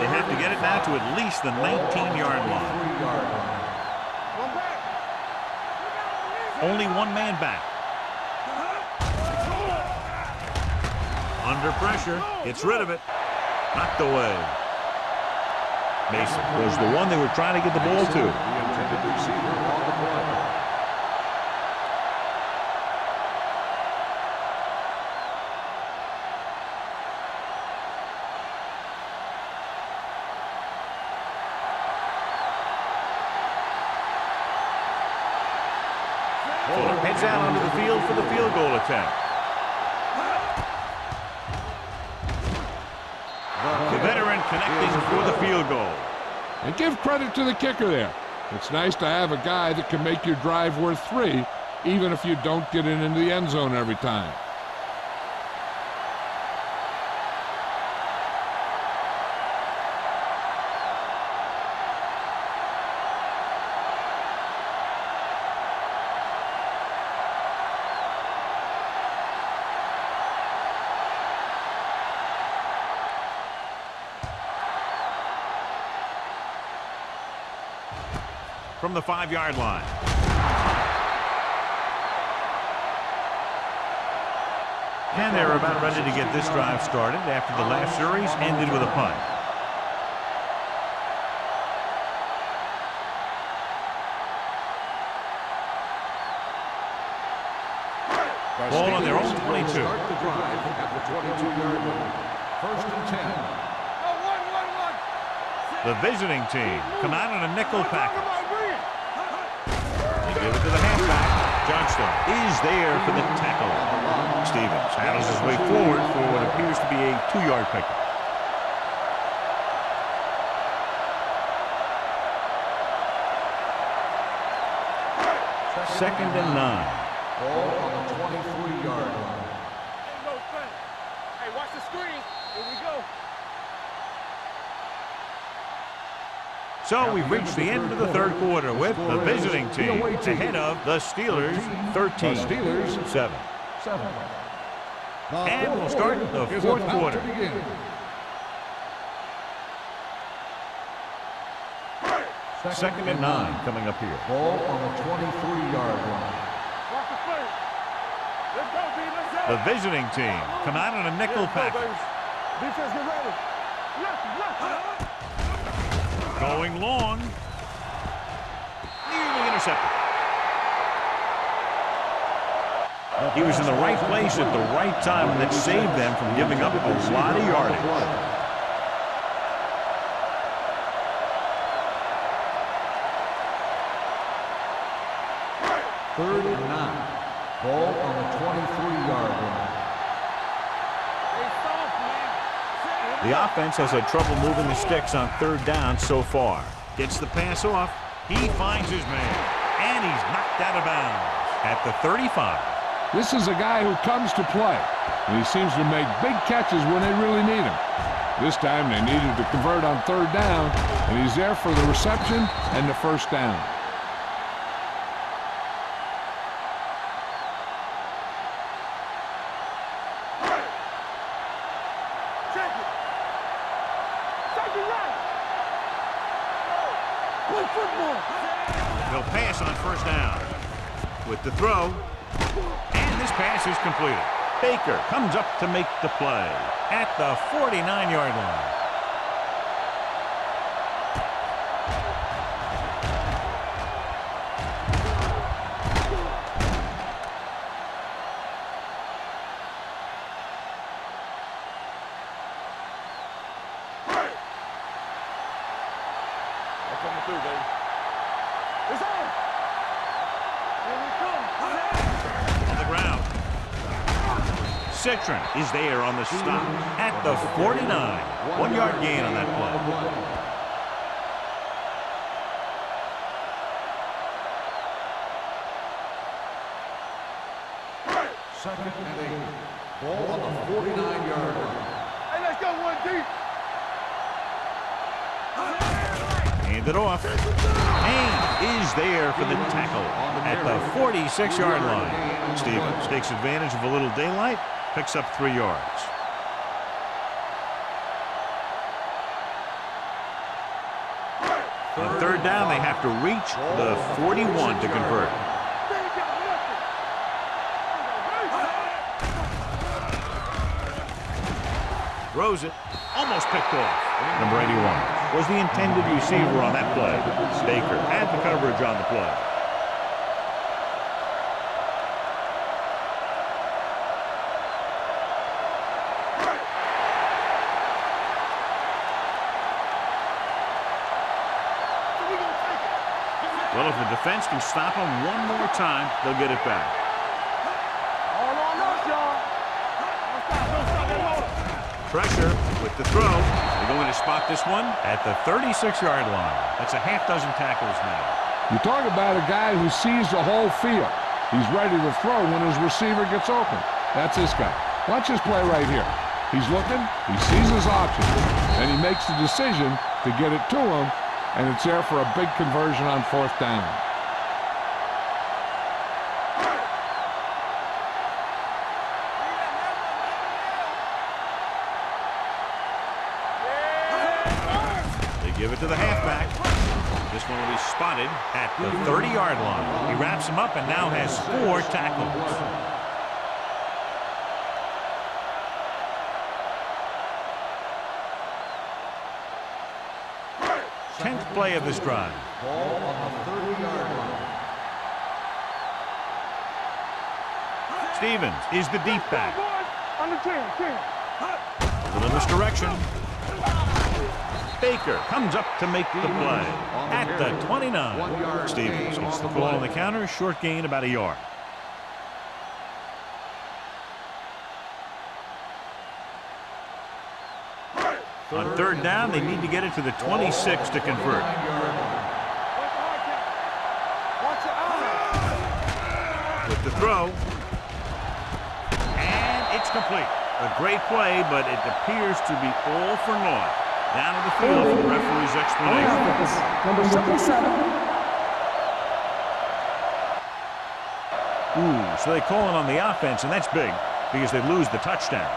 They have to get it now to at least the 19-yard line. Only one man back. Under pressure, gets rid of it. Knocked away. Mason was the one they were trying to get the ball to. The intended receiver on the play. Fuller heads out onto the field for the field goal attempt. The veteran connecting for the field goal. And give credit to the kicker there. It's nice to have a guy that can make your drive worth 3, even if you don't get it into the end zone every time. From the 5-yard line. And they're about ready to get this drive started after the last series ended with a punt. Ball on their own 22. Start the drive at the 22-yard line. First and 10. The visiting team come out in a nickel package. They give it to the halfback. Johnston is there for the tackle. Stevens handles his way forward for what appears to be a 2-yard pickup. Second and 9. Ball on the 23-yard line. Hey, watch the screen. Here we go. So we've reached the end of the third quarter with the visiting team ahead of the Steelers 13. Steelers 7. And we'll start the fourth quarter. Second and 9 coming up here. Ball on the 23-yard line. Watch the play. Let's go, B. Let's go. The visiting team come out in a nickel package. Defense, get ready. Left. Going long. Nearly intercepted. He was in the right place at the right time, and that saved them from giving up a lot of yardage. Third and 9. Ball on the 23-yard line. The offense has had trouble moving the sticks on third down so far. Gets the pass off. He finds his man, and he's knocked out of bounds. at the 35. This is a guy who comes to play, and he seems to make big catches when they really need him. This time they needed to convert on third down, and he's there for the reception and the first down. They'll pass on first down. With the throw, and this pass is completed. Baker comes up to make the play at the 49-yard line. Coming through, baby. It's on. Here we come. On the ground. Citron is there on the stop at the 49. 1-yard gain on that play. Second and 8. Ball on the 49-yard line. Hey, let's go one deep. Hand it off. Haynes is there for the tackle at the 46-yard line. Stevens takes advantage of a little daylight, picks up 3 yards. On third down, they have to reach the 41 to convert. Throws it, almost picked off. Number 81 was the intended receiver on that play. Baker had the coverage on the play. Well, if the defense can stop him one more time, they'll get it back. All on us, y'all. Don't stop that motor. Pressure with the throw. They're going to spot this one at the 36-yard line. That's a half dozen tackles now. You talk about a guy who sees the whole field. He's ready to throw when his receiver gets open. That's this guy. Watch this play right here. He's looking, he sees his options, and he makes the decision to get it to him, and it's there for a big conversion on fourth down. Give it to the halfback. This one will be spotted at the 30-yard line. He wraps him up and now has 4 tackles. Tenth play of this drive. Ball on the 30-yard line. Stevens is the deep back. On the 10. A little misdirection. Baker comes up to make the play at the 29. Stevens gets the ball on the counter, short gain about a yard. On third down, they need to get it to the 26 to convert. With the throw. And it's complete. A great play, but it appears to be all for naught. Down to the field for the referee's explanation. Number 77. Ooh, so they call it on the offense, and that's big because they lose the touchdown.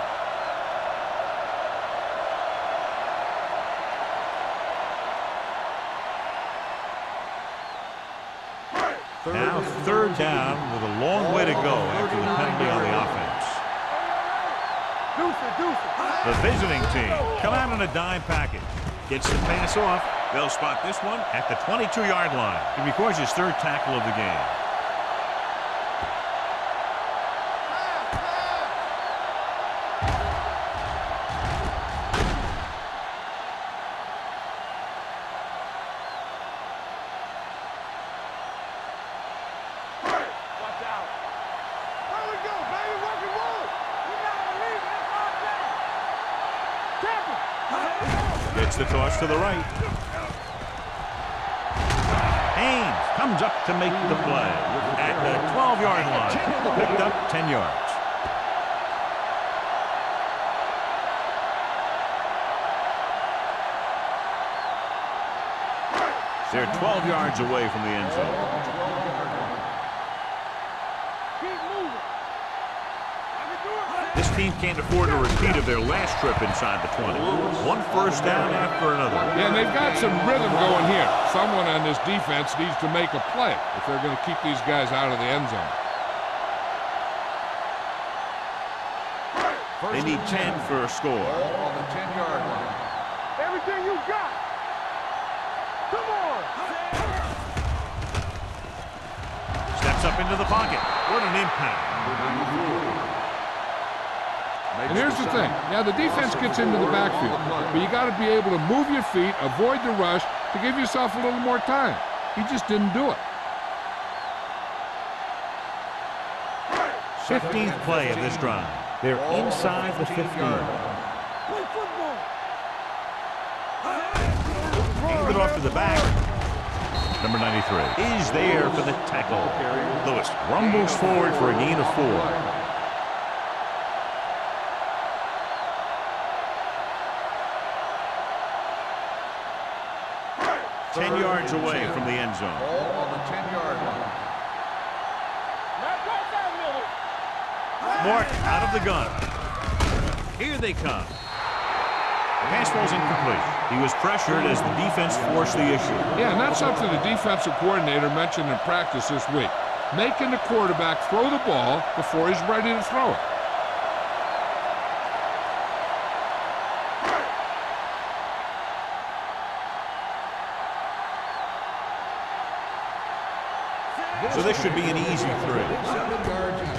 Now third down with a long way to go after the penalty on the offense. The visiting team come out on a dime package. Gets the pass off. They'll spot this one at the 22-yard line. He records his 3rd tackle of the game. Watch out. There we go, baby. Rock and roll. We gotta believe it. That's our game. Tackle. Gets the toss to the right. Haynes comes up to make the play at the 12-yard line. Picked up 10 yards. They're 12 yards away from the end zone. This team can't afford a repeat of their last trip inside the 20. One first down after another. Yeah, and they've got some rhythm going here. Someone on this defense needs to make a play if they're going to keep these guys out of the end zone. They need 10 for a score. On the 10-yard line. Everything you got. Come on. Steps up into the pocket. What an impact. And here's the thing. Now, the defense gets into the backfield, but you got to be able to move your feet, avoid the rush, to give yourself a little more time. He just didn't do it. 15th play of this drive. They're inside the 15. Play football. Hand it off to the back. Number 93 is there for the tackle. Lewis rumbles forward for a gain of 4. 10 yards away from the end zone. On the 10-yard line. Mark out of the gun. Here they come. Pass ball's incomplete. He was pressured as the defense forced the issue. Yeah, and that's something the defensive coordinator mentioned in practice this week. Making the quarterback throw the ball before he's ready to throw it. So this should be an easy 3. 7 yards out.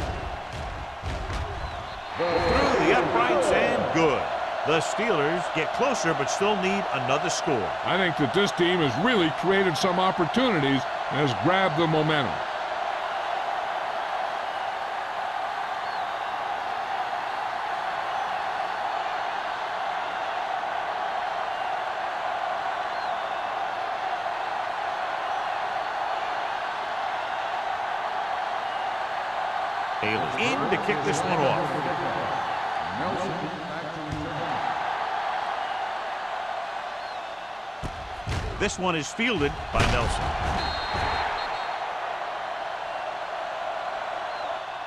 Through the uprights and good. The Steelers get closer but still need another score. I think that this team has really created some opportunities and has grabbed the momentum. Taylor in to kick this one off. Nelson back to return. This one is fielded by Nelson.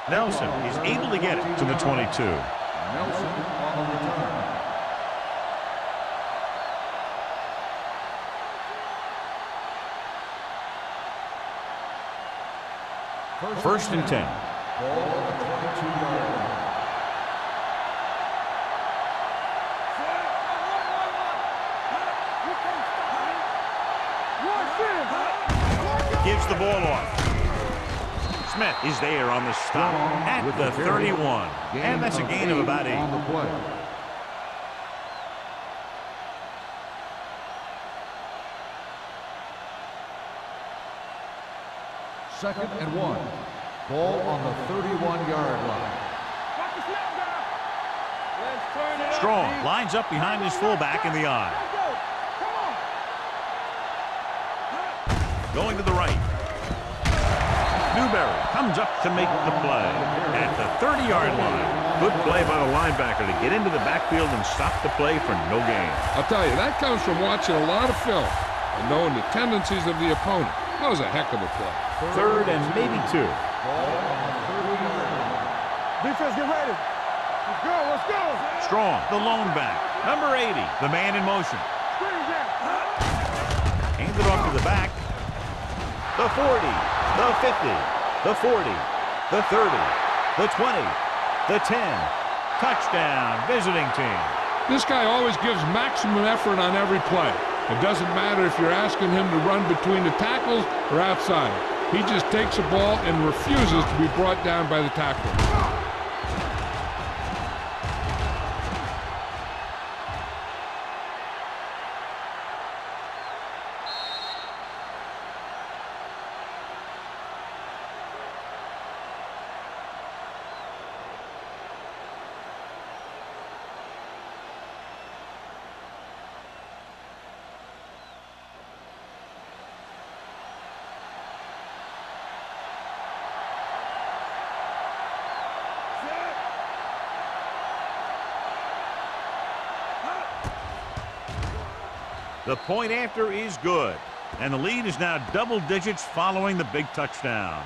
Nelson is able to get it to the 22. Nelson on the return. First and 10. Ball on the 22-yard line. Gives the ball off. Smith is there on the stop at the 31. And that's a gain of about 8. On the play. Second and 1. Ball on the 31-yard line. Strong lines up behind his fullback in the eye. Going to the right. Newberry comes up to make the play at the 30-yard line. Good play by the linebacker to get into the backfield and stop the play for no gain. I'll tell you, that comes from watching a lot of film and knowing the tendencies of the opponent. That was a heck of a play. Third and maybe 2. Defense, get ready. Let's go, let's go. Strong, the lone back. Number 80, the man in motion. Hand it off to the back. The 40, the 50, the 40, the 30, the 20, the 10. Touchdown, visiting team. This guy always gives maximum effort on every play. It doesn't matter if you're asking him to run between the tackles or outside. He just takes the ball and refuses to be brought down by the tackler. The point after is good. And the lead is now double digits following the big touchdown.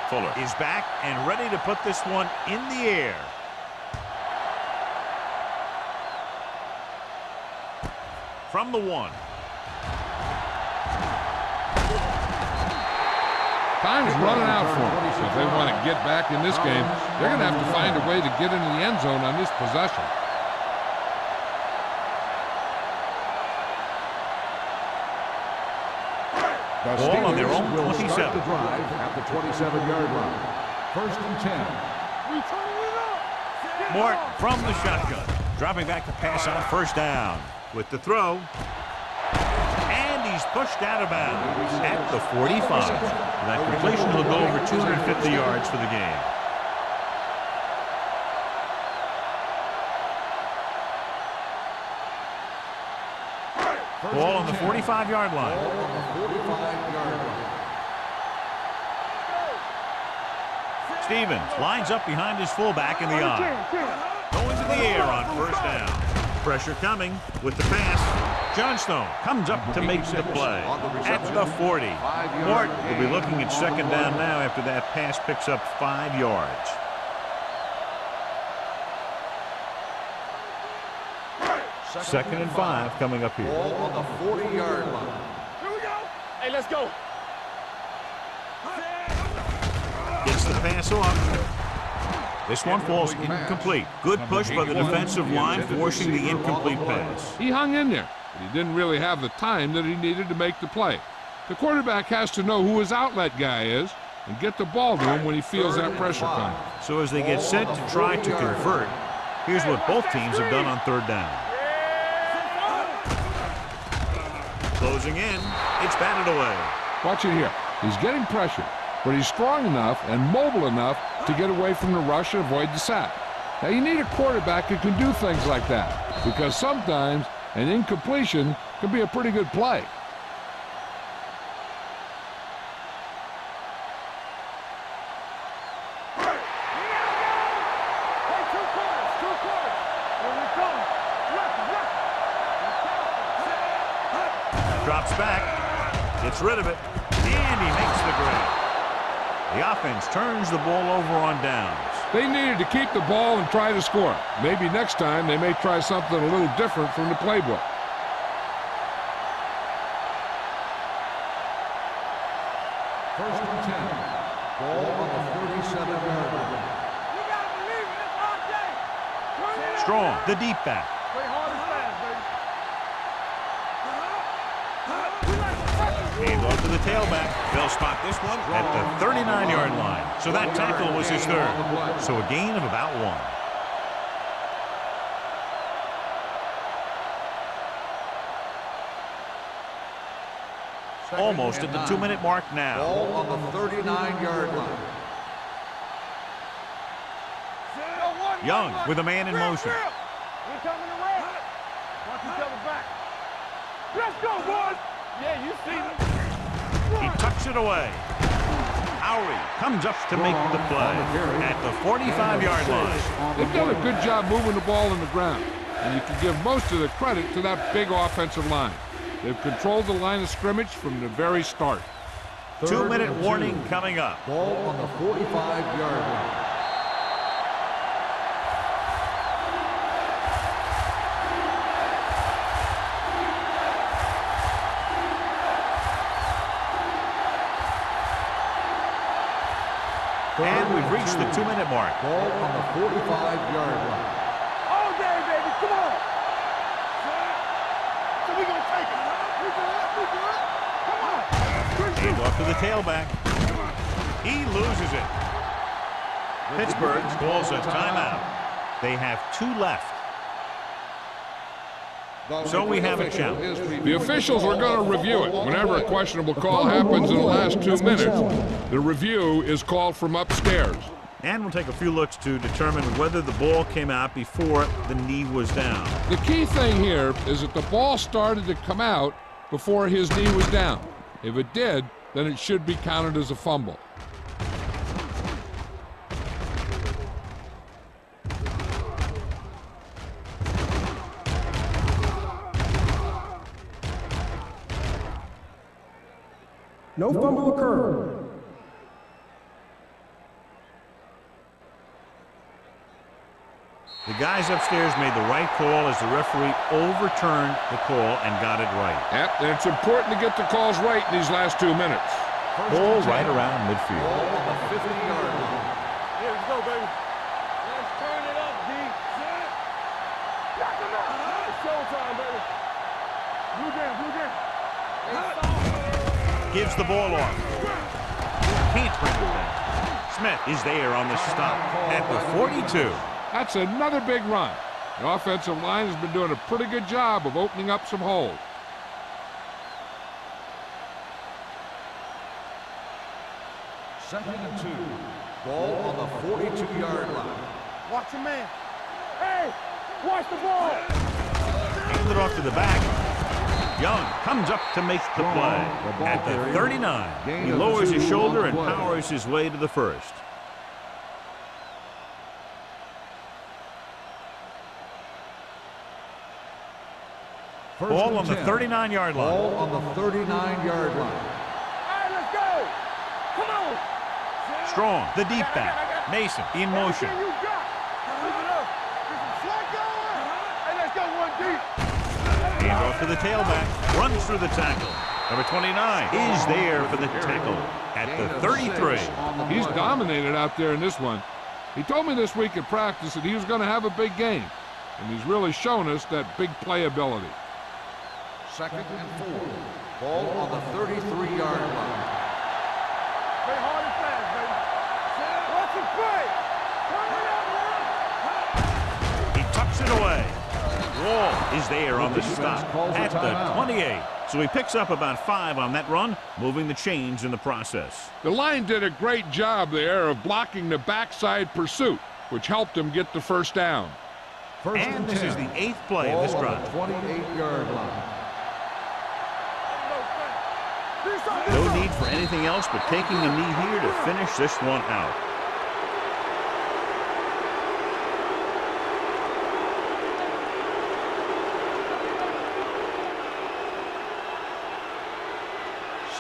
Fuller is back and ready to put this one in the air. From the 1. Time's running out for them. If they want to get back in this game, they're going to have to find a way to get into the end zone on this possession. The Ball on their Steelers own will 27. start the drive at the 27-yard line. First and 10. We turning it up. Get Morton off. from the shotgun. Dropping back to pass on first down. With the throw. And he's pushed out of bounds at the 45. That completion will go over 250 yards for the game. Ball on the 45-yard line. Ball on the 45-yard line. Stevens lines up behind his fullback in the eye. Going to the air on first down. Pressure coming with the pass. Johnstone comes up to make the play at the 40. Morton will be looking at second down now after that pass picks up 5 yards. Second and 5 coming up here. Ball on the 40-yard line. Here we go. Hey, let's go. Gets the pass off. This one falls incomplete. Good push by the defensive line, forcing the incomplete pass. He hung in there, but he didn't really have the time that he needed to make the play. The quarterback has to know who his outlet guy is and get the ball to him when he feels that pressure coming. So as they get set to try to convert, here's what both teams have done on third down. Closing in, it's batted away. Watch it here. He's getting pressure, but he's strong enough and mobile enough to get away from the rush and avoid the sack. Now, you need a quarterback who can do things like that, because sometimes an incompletion can be a pretty good play. Hey, two quarters. Here we come. Drops back, gets rid of it, and he makes the grab. The offense turns the ball over on downs. They needed to keep the ball and try to score. Maybe next time they may try something a little different from the playbook. First and 10. Ball on the 37-yard line. You gotta believe it. It's our day. Turn it up. Strong, the deep back. Play hard and fast, baby. Hand off to the tailback. They'll spot this one at the 39-yard line. So that tackle was his third. So a gain of about 1. Almost at the 2-minute mark now. Ball on the 39-yard line. Young with a man in motion. We're coming to red. Watch each other back. Let's go, boys. Yeah, you see me. He tucks it away. Howry comes up to make the play at the 45-yard line. They've done a good job moving the ball in the ground, and you can give most of the credit to that big offensive line. They've controlled the line of scrimmage from the very start. 2-minute warning coming up. Ball on the 45-yard line. And we've reached the 2-minute mark. Ball on the 45-yard line. All day, baby. Come on. So we gonna take it. We good. Come on. Hand off to the tailback. He loses it. Pittsburgh calls a timeout. They have 2 left. So we have a challenge. The officials are going to review it. Whenever a questionable call happens in the last 2 minutes, the review is called from upstairs. And we'll take a few looks to determine whether the ball came out before the knee was down. The key thing here is that the ball started to come out before his knee was down. If it did, then it should be counted as a fumble. No fumble occurred. The guys upstairs made the right call as the referee overturned the call and got it right. Yep, and it's important to get the calls right in these last 2 minutes. Ball right around midfield. Ball on the 50-yard line. Here we go, baby. Let's turn it up, D. Knock him out. It's showtime, baby. Blue game, blue game. Gives the ball off. Can't bring it down. Smith is there on the stop at the 42. That's another big run. The offensive line has been doing a pretty good job of opening up some holes. Second and 2. Ball on the 42-yard line. Watch your man. Hey, watch the ball. Handed off to the back. Young comes up to make the play at the 39. He lowers his shoulder and powers his way to the first. Ball on the 39-yard line. Ball on the 39-yard line. All right, let's go. Come on. Strong, the deep back. Mason in motion. Everything you got. Move it up. Get some slack going. Hey, let's go one deep. Hand off to the tailback. Runs through the tackle. Number 29 is there for the tackle at the 33. He's dominated out there in this one. He told me this week at practice that he was going to have a big game, and he's really shown us that big playability. Second and 4. Ball on the 33-yard line. Play hard and fast, baby. Watch him play. Turn it up, man. He tucks it away. Wall is there on the stop at the 28. So he picks up about 5 on that run, moving the chains in the process. The line did a great job there of blocking the backside pursuit, which helped him get the first down. First And this 10. is the 8th play of this Ball on drive. the 28-yard line. No need for anything else but taking a knee here to finish this one out.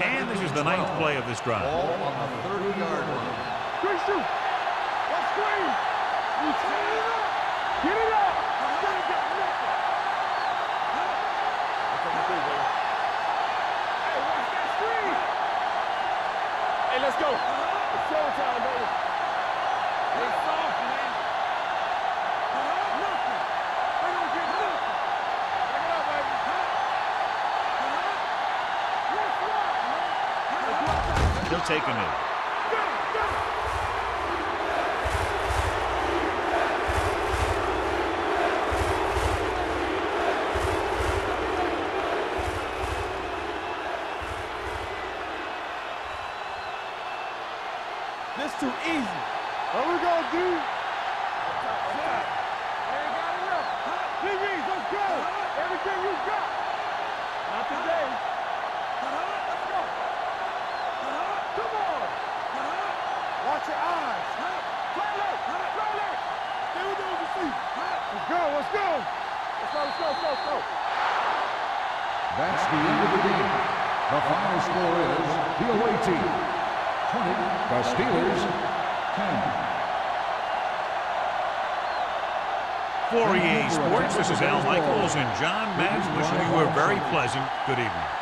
And this is the 9th play of this drive. Ball on the 30-yard line. Good shoot. Let's screen. You turn it up. Get it up. Get it up. Hey, watch that screen. Hey, let's go. It's showtime, baby. They soft, man. Nothing. They don't get nothing. Bring it up, baby. Let's rock, man. He'll take a knee. This too easy. Here we go, dude. Ain't got enough. DBs, let's go. Everything you got. Not today. Let's go. Come on. Watch your eyes. Play late. Play late. Stay with those your feet. Let's go. Let's go. Let's go. Let's go. Let's go. Let's go. That's the end of the game. The final score is the away team 20, the Steelers 10. For EA Sports, this is Al Michaels and John Madden wishing you a very pleasant good evening.